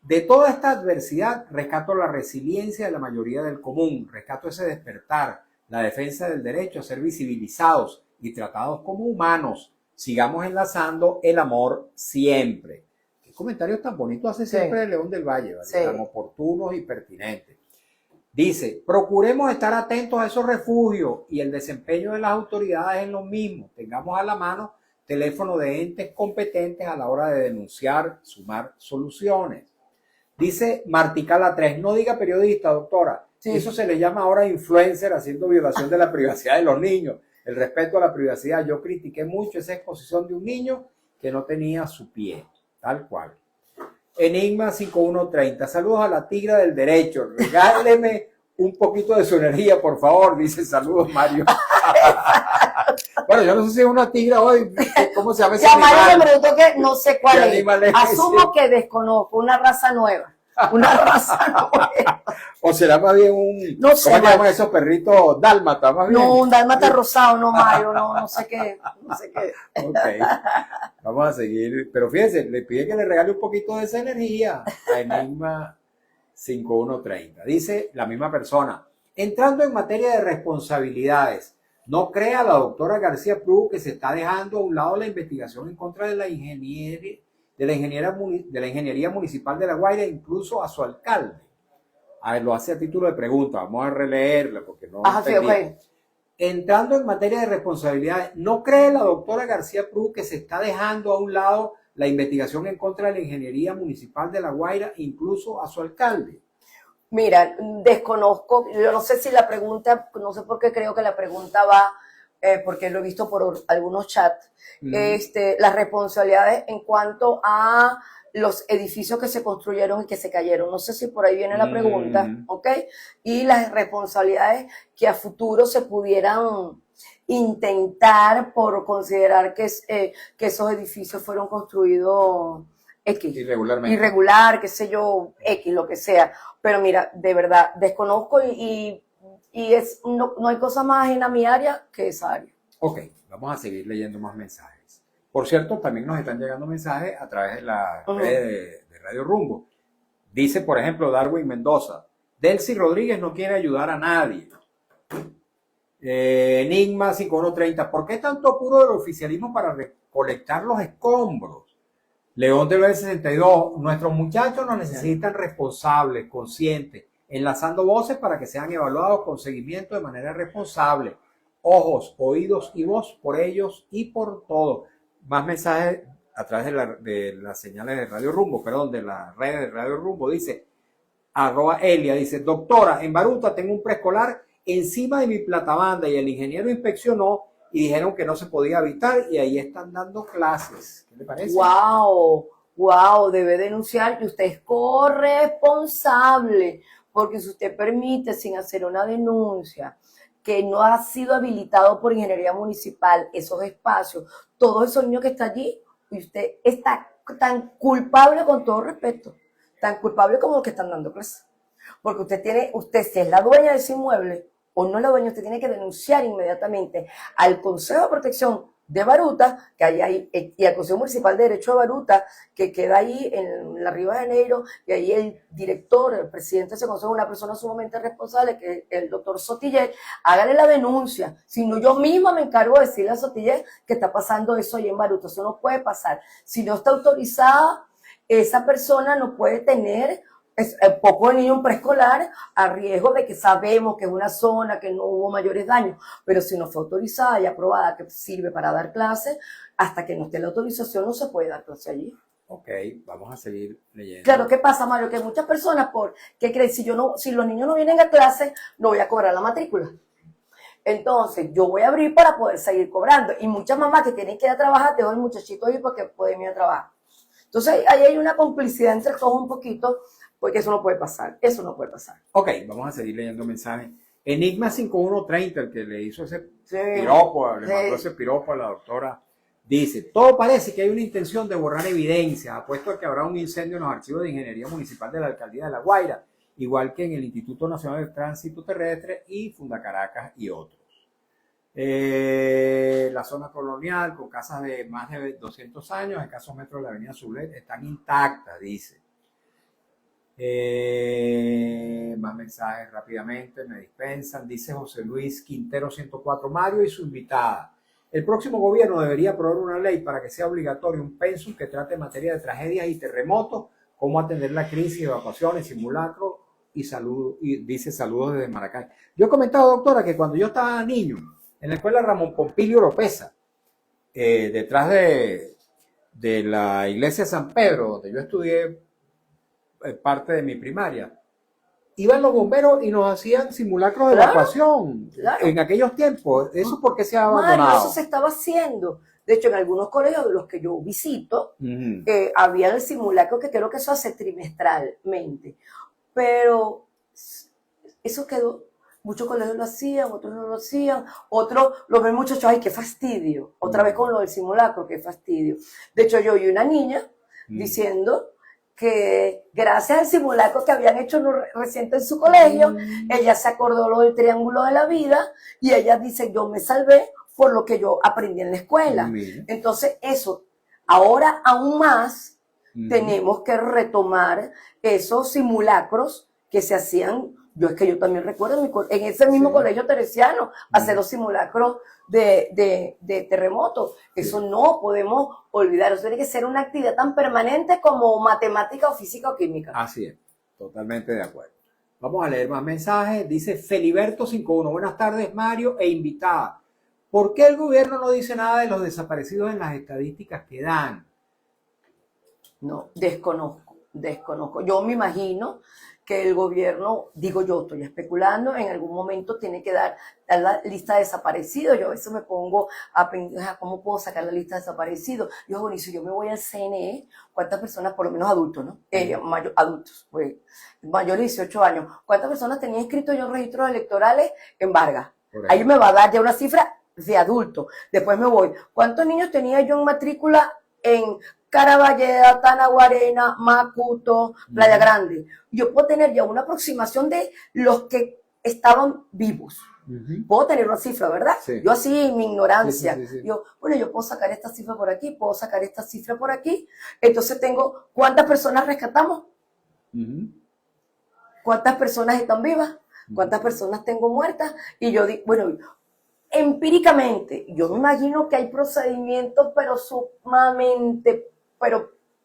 A: de toda esta adversidad rescato la resiliencia de la mayoría del común, rescato ese despertar, la defensa del derecho a ser visibilizados y tratados como humanos. Sigamos enlazando el amor siempre. Qué comentarios tan bonitos hace siempre el León del Valle, ¿vale?
B: Sí.
A: Tan oportunos y pertinentes. Dice: procuremos estar atentos a esos refugios y el desempeño de las autoridades en los mismos. Tengamos a la mano teléfono de entes competentes a la hora de denunciar, sumar soluciones. Dice Marticala 3, no diga periodista, doctora. Sí. Eso se le llama ahora influencer haciendo violación de la privacidad de los niños. El respeto a la privacidad. Yo critiqué mucho esa exposición de un niño que no tenía su pie, tal cual. Enigma 5130, saludos a la tigra del derecho. Regáleme un poquito de su energía, por favor, dice. Saludos, Mario. Bueno, yo no sé si es una tigra hoy. ¿Cómo se llama ese animal?
B: Mario me preguntó que no sé cuál es. Asumo que desconozco, una raza nueva. Una raza nueva.
A: O será más bien un...
B: No sé.
A: ¿Cómo se llaman esos perritos dálmata? Más bien.
B: No, un dálmata rosado, no, Mario, no sé qué. No sé qué.
A: Ok. Vamos a seguir. Pero fíjense, le pide que le regale un poquito de esa energía a Enigma 5130. Dice la misma persona: entrando en materia de responsabilidades, no crea la doctora García Prú que se está dejando a un lado la investigación en contra de la ingeniería municipal de La Guaira, incluso a su alcalde. A ver, lo hace a título de pregunta. Vamos a releerla porque no entendí. Okay. Entrando en materia de responsabilidades, ¿no cree la doctora García Prú que se está dejando a un lado la investigación en contra de la ingeniería municipal de La Guaira, incluso a su alcalde?
B: Mira, desconozco, yo no sé si la pregunta, no sé por qué creo que la pregunta va, porque lo he visto por algunos chats, las responsabilidades en cuanto a los edificios que se construyeron y que se cayeron. No sé si por ahí viene la pregunta, ¿ok? Y las responsabilidades que a futuro se pudieran intentar por considerar que esos edificios fueron construidos X. Irregular, qué sé yo, X, lo que sea. Pero mira, de verdad, desconozco y no hay cosa más ajena a mi área que esa área.
A: Ok, vamos a seguir leyendo más mensajes. Por cierto, también nos están llegando mensajes a través de la red de Radio Rumbo. Dice, por ejemplo, Darwin Mendoza: Delcy Rodríguez no quiere ayudar a nadie. Enigma 5130, ¿por qué tanto apuro del oficialismo para recolectar los escombros? León del 62, nuestros muchachos nos necesitan responsables, conscientes, enlazando voces para que sean evaluados con seguimiento de manera responsable. Ojos, oídos y voz por ellos y por todos. Más mensajes a través de las señales de Radio Rumbo, perdón, de la red de Radio Rumbo. Dice, @Elia, dice: doctora, en Baruta tengo un preescolar encima de mi platabanda y el ingeniero inspeccionó y dijeron que no se podía habitar y ahí están dando clases. ¿Qué le parece?
B: Wow, debe denunciar que usted es corresponsable, porque si usted permite sin hacer una denuncia que no ha sido habilitado por ingeniería municipal esos espacios, todos esos niños que están allí, y usted está tan culpable, con todo respeto, tan culpable como los que están dando clases. Porque usted si es la dueña de ese inmueble o no es la dueña, usted tiene que denunciar inmediatamente al Consejo de Protección de Baruta, que hay ahí, y al Consejo Municipal de Derecho de Baruta, que queda ahí en la Río de Janeiro, y ahí el director, el presidente de ese consejo, una persona sumamente responsable, que es el doctor Sotillet. Hágale la denuncia. Si no, yo misma me encargo de decirle a Sotillet que está pasando eso ahí en Baruta. Eso no puede pasar. Si no está autorizada, esa persona no puede tener poco de niño preescolar a riesgo de que sabemos que es una zona que no hubo mayores daños, pero si no fue autorizada y aprobada que sirve para dar clases, hasta que no esté la autorización no se puede dar clase allí.
A: Ok, vamos a seguir leyendo.
B: Claro, ¿qué pasa, Mario? Que muchas personas que creen, si los niños no vienen a clase, no voy a cobrar la matrícula. Entonces, yo voy a abrir para poder seguir cobrando. Y muchas mamás que tienen que ir a trabajar, dejo el muchachito ahí porque pueden ir a trabajar. Entonces, ahí hay una complicidad entre todos un poquito, porque eso no puede pasar. Eso no puede pasar.
A: Ok, vamos a seguir leyendo mensajes. Enigma 5130, el que le hizo ese piropo, le mandó ese piropo a la doctora, dice: todo parece que hay una intención de borrar evidencia. Apuesto a que habrá un incendio en los archivos de ingeniería municipal de la alcaldía de La Guaira igual que en el Instituto Nacional de Tránsito Terrestre y Fundacaracas y otros. La zona colonial, con casas de más de 200 años, escasos metros de la avenida Zulet, están intactas, dice. Más mensajes rápidamente, me dispensan. Dice José Luis Quintero 104, Mario y su invitada. El próximo gobierno debería aprobar una ley para que sea obligatorio un pensum que trate en materia de tragedias y terremotos, cómo atender la crisis, evacuaciones, simulacros y salud, y dice saludos desde Maracay. Yo he comentado, doctora, que cuando yo estaba niño, en la escuela Ramón Pompilio Oropesa, detrás de la iglesia de San Pedro, donde yo estudié parte de mi primaria, iban los bomberos y nos hacían simulacros de evacuación en aquellos tiempos. ¿Eso por qué se ha abandonado?
B: Mario, eso se estaba haciendo. De hecho, en algunos colegios de los que yo visito, había el simulacro, que creo que eso hace trimestralmente. Pero eso quedó. Muchos colegios lo hacían, otros no lo hacían, otros lo ven muchachos, ay, qué fastidio. Otra vez con lo del simulacro, qué fastidio. De hecho, yo oí una niña diciendo que gracias al simulacro que habían hecho reciente en su colegio, ella se acordó lo del triángulo de la vida y ella dice, yo me salvé por lo que yo aprendí en la escuela. Entonces, eso, ahora aún más, tenemos que retomar esos simulacros que se hacían. Yo también recuerdo en ese mismo colegio teresiano hacer los simulacros de terremotos. Eso no podemos olvidar. Eso tiene que ser una actividad tan permanente como matemática o física o química.
A: Así es, totalmente de acuerdo. Vamos a leer más mensajes. Dice Feliberto51, buenas tardes Mario e invitada. ¿Por qué el gobierno no dice nada de los desaparecidos en las estadísticas que dan?
B: No, desconozco. Yo me imagino que el gobierno, digo yo, estoy especulando, en algún momento tiene que dar la lista de desaparecidos. Yo a veces me pongo a pensar, ¿cómo puedo sacar la lista de desaparecidos? Yo, bueno, y si yo me voy al CNE, ¿cuántas personas, por lo menos adultos, ¿no? Adultos, pues, mayores de 18 años, ¿cuántas personas tenía inscrito yo en registros electorales en Vargas? Ahí me va a dar ya una cifra de adultos. Después me voy, ¿cuántos niños tenía yo en matrícula en Caraballeda, Tanaguarena, Macuto, Playa Grande? Yo puedo tener ya una aproximación de los que estaban vivos. Puedo tener una cifra, ¿verdad? Sí. Yo así, mi ignorancia. Sí. Yo puedo sacar esta cifra por aquí, puedo sacar esta cifra por aquí. Entonces tengo, ¿cuántas personas rescatamos? ¿Cuántas personas están vivas? ¿Cuántas personas tengo muertas? Y yo digo, bueno, empíricamente, yo me imagino que hay procedimientos, pero sumamente,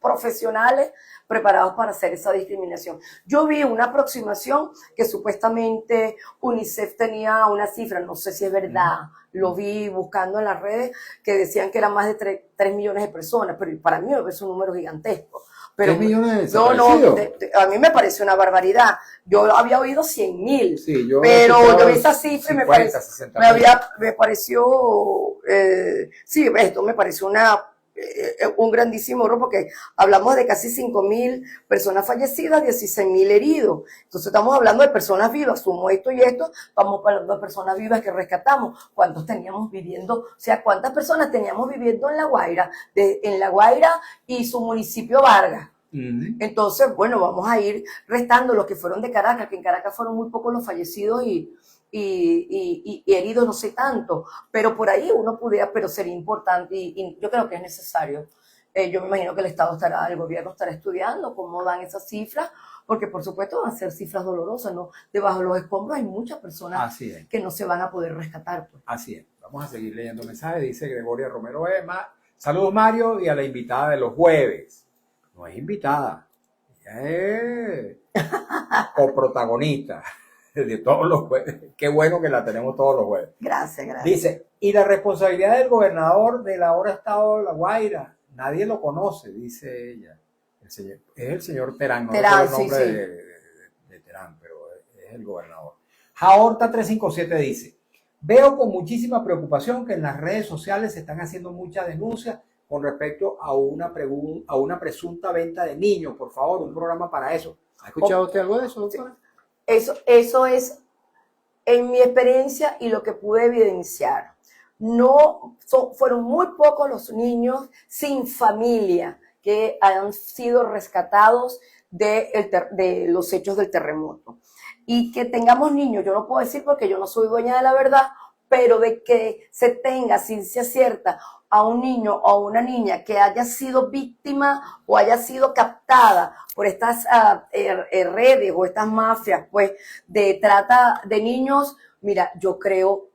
B: profesionales preparados para hacer esa discriminación. Yo vi una aproximación que supuestamente UNICEF tenía una cifra, no sé si es verdad, lo vi buscando en las redes, que decían que eran más de 3 millones de personas, pero para mí es un número gigantesco. Pero,
A: 3 millones de desaparecidos.
B: A mí me parece una barbaridad. Yo había oído 100.000,
A: sí,
B: pero yo vi esa cifra
A: 50,
B: y me pareció, sí, esto me pareció un grandísimo error, porque hablamos de casi 5.000 personas fallecidas, 16.000 heridos. Entonces estamos hablando de personas vivas, sumo esto y esto, vamos hablando de personas vivas que rescatamos. ¿Cuántos teníamos viviendo? O sea, ¿cuántas personas teníamos viviendo en La Guaira? En La Guaira y su municipio Vargas. Entonces, bueno, vamos a ir restando los que fueron de Caracas, que en Caracas fueron muy pocos los fallecidos y heridos, no sé tanto, pero por ahí uno pudiera, pero sería importante y yo creo que es necesario. Yo me imagino que el gobierno estará estudiando cómo dan esas cifras, porque por supuesto van a ser cifras dolorosas, ¿no? Debajo de los escombros hay muchas personas que no se van a poder rescatar. Pues.
A: Así es. Vamos a seguir leyendo mensajes. Dice Gregoria Romero Emma. Saludos Mario y a la invitada de los jueves. No es invitada, ella es coprotagonista de todos los jueves. Qué bueno que la tenemos todos los jueves.
B: Gracias.
A: Dice, y la responsabilidad del gobernador del ahora estado de La Guaira, nadie lo conoce, dice ella. Es el señor Terán, no
B: Terán,
A: recuerdo el nombre de Terán, pero es el gobernador. Jaorta 357 dice, veo con muchísima preocupación que en las redes sociales se están haciendo muchas denuncias con respecto a una presunta venta de niños. Por favor, un programa para eso. ¿Ha escuchado usted algo de eso, doctora?
B: Eso es, en mi experiencia y lo que pude evidenciar, fueron muy pocos los niños sin familia que han sido rescatados de los hechos del terremoto. Y que tengamos niños, yo no puedo decir porque yo no soy dueña de la verdad, pero de que se tenga ciencia cierta a un niño o a una niña que haya sido víctima o haya sido captada por estas redes o estas mafias, pues, de trata de niños, mira, yo creo,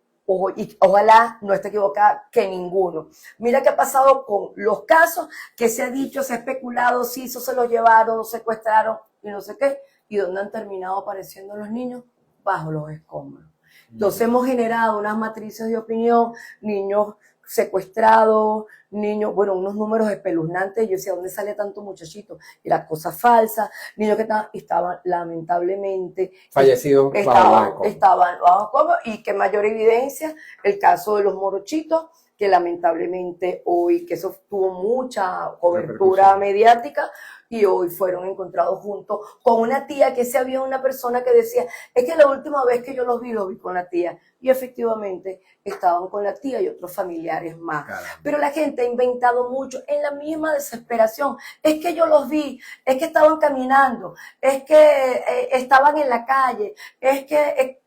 B: y ojalá no esté equivocada, que ninguno. Mira qué ha pasado con los casos que se ha dicho, se ha especulado, si eso se los llevaron, secuestraron y no sé qué, y dónde han terminado apareciendo los niños, bajo los escombros. Entonces hemos generado unas matrices de opinión, niños secuestrados, niños, bueno, unos números espeluznantes. Yo decía, ¿dónde sale tanto muchachito? Era cosa falsa, niños que estaban lamentablemente
A: fallecidos
B: estaban bajo escombros, y que mayor evidencia, el caso de los morochitos, que lamentablemente hoy, que eso tuvo mucha cobertura mediática, y hoy fueron encontrados juntos con una tía, que se había una persona que decía, es que la última vez que yo los vi con la tía, y efectivamente estaban con la tía y otros familiares más. Caramba. Pero la gente ha inventado mucho en la misma desesperación, es que yo los vi, es que estaban caminando, es que estaban en la calle, es que...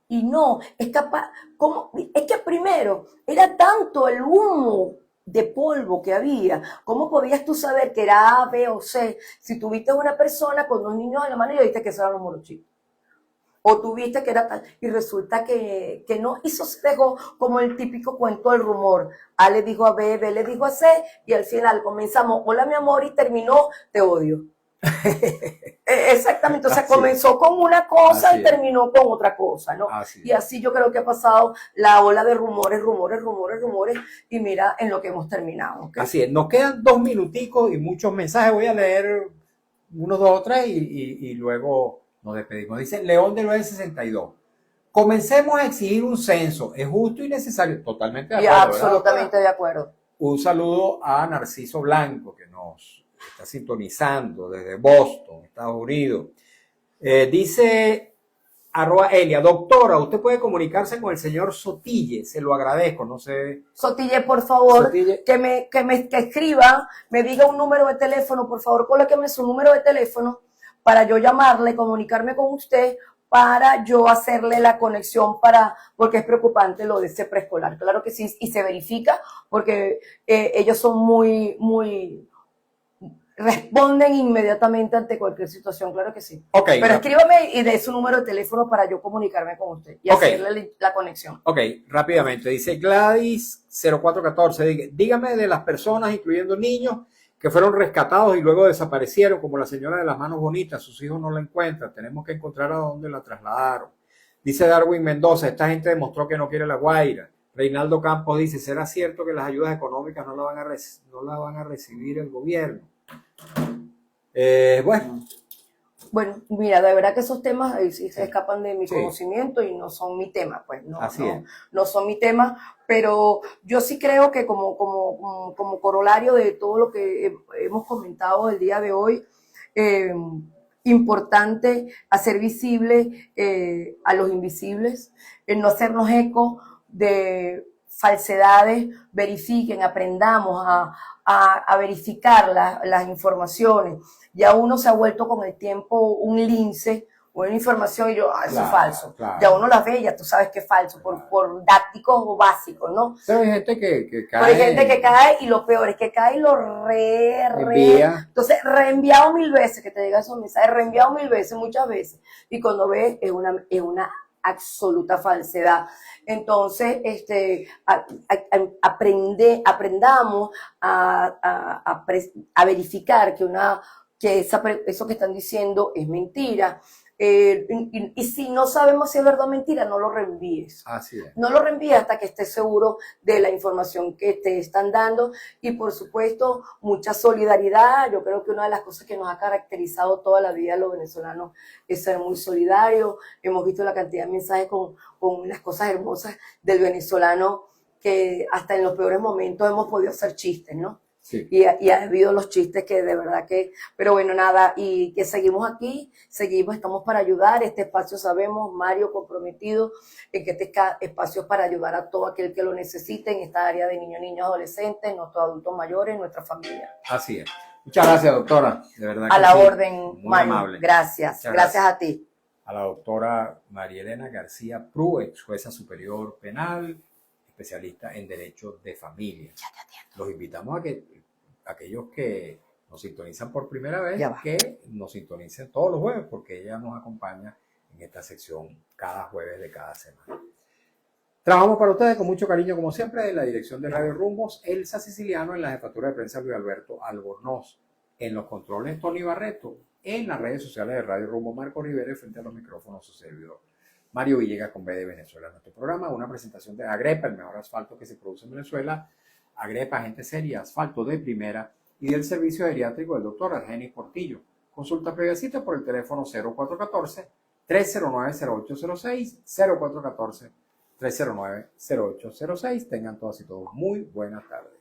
B: Y no, es capaz, ¿cómo? Es que primero era tanto el humo de polvo que había, ¿cómo podías tú saber que era A, B o C? Si tuviste una persona con dos niños en la mano y viste que eran los morochitos. O tuviste que era tal, y resulta que no, y eso se dejó como el típico cuento del rumor. A le dijo a B, B le dijo a C, y al final comenzamos, hola mi amor, y terminó, te odio. Exactamente, o sea, comenzó con una cosa y terminó con otra cosa, ¿no? Y así yo creo que ha pasado la ola de rumores, y mira en lo que hemos terminado. ¿Okay?
A: Así es, nos quedan 2 minuticos y muchos mensajes, voy a leer unos 2 o 3 y luego nos despedimos. Dice León del 962. Comencemos a exigir un censo, es justo y necesario, totalmente de acuerdo.
B: Absolutamente de acuerdo.
A: Un saludo a Narciso Blanco, que nos está sintonizando desde Boston, Estados Unidos. Dice @Elia, doctora, usted puede comunicarse con el señor Sotille, se lo agradezco, no sé.
B: Sotille, por favor, Sotille. Que escriba, me diga un número de teléfono, por favor, colóqueme su número de teléfono para yo llamarle, comunicarme con usted, para yo hacerle la conexión porque es preocupante lo de ese preescolar. Claro que sí, y se verifica porque ellos son muy responden inmediatamente ante cualquier situación, claro que sí.
A: Okay,
B: pero escríbame y dé su número de teléfono para yo comunicarme con usted y hacerle la conexión.
A: Ok, rápidamente. Dice Gladys 0414, dígame de las personas, incluyendo niños, que fueron rescatados y luego desaparecieron, como la señora de las manos bonitas, sus hijos no la encuentran, tenemos que encontrar a dónde la trasladaron. Dice Darwin Mendoza, esta gente demostró que no quiere La Guaira. Reinaldo Campos dice, ¿será cierto que las ayudas económicas no la van a recibir el gobierno?
B: Bueno, mira, de verdad que esos temas se escapan de mi conocimiento y no son mi tema, pues no son mi tema, pero yo sí creo que como corolario de todo lo que hemos comentado el día de hoy, importante hacer visible a los invisibles, no hacernos eco de falsedades, verifiquen, aprendamos a verificar las informaciones. Ya uno se ha vuelto con el tiempo un lince, una información y yo, eso es falso. Claro. Ya uno la ve, ya tú sabes que es falso, por dácticos o básicos, ¿no?
A: Pero hay gente que cae.
B: Pero hay gente que cae y lo peor es que cae y lo envía. Entonces, reenviado 1000 veces, que te llega esos mensajes, reenviado 1000 veces, muchas veces. Y cuando ves, es una absoluta falsedad. Entonces, aprendamos a verificar que eso que están diciendo es mentira. Y si no sabemos si es verdad o mentira, no lo reenvíes.
A: Así es.
B: No lo reenvíes hasta que estés seguro de la información que te están dando. Y por supuesto, mucha solidaridad. Yo creo que una de las cosas que nos ha caracterizado toda la vida a los venezolanos es ser muy solidarios. Hemos visto la cantidad de mensajes con unas cosas hermosas del venezolano, que hasta en los peores momentos hemos podido hacer chistes, ¿no?
A: Sí.
B: Y ha habido los chistes que de verdad que, pero bueno, nada, y que seguimos aquí, estamos para ayudar. Este espacio, sabemos, Mario, comprometido en que este espacio es para ayudar a todo aquel que lo necesite en esta área de niños, adolescentes, nuestros adultos mayores, nuestra familia.
A: Así es. Muchas gracias, doctora. De verdad
B: A
A: que
B: la
A: sí.
B: orden,
A: Muy
B: Mario.
A: amable.
B: Gracias.
A: Muchas
B: Gracias a ti.
A: A la doctora María Elena García Prue, ex jueza superior penal, especialista en derecho de familia.
B: Ya te atiendo.
A: Los invitamos a que aquellos que nos sintonizan por primera vez,
B: Ya va.
A: que nos sintonicen todos los jueves, porque ella nos acompaña en esta sección cada jueves de cada semana. Trabajamos para ustedes con mucho cariño, como siempre, en la dirección de Radio Rumbos, Elsa Siciliano, en la jefatura de prensa Luis Alberto Albornoz, en los controles Tony Barreto, en las redes sociales de Radio Rumbo Marco Rivera, frente a los micrófonos su servidor Mario Villegas con B de Venezuela. Nuestro programa, una presentación de Agrepa, el mejor asfalto que se produce en Venezuela, Agrepa, gente seria, asfalto de primera, y del servicio geriátrico del doctor Argenis Portillo. Consulta previa cita por el teléfono 0414-309-0806, 0414-309-0806. Tengan todas y todos muy buenas tardes.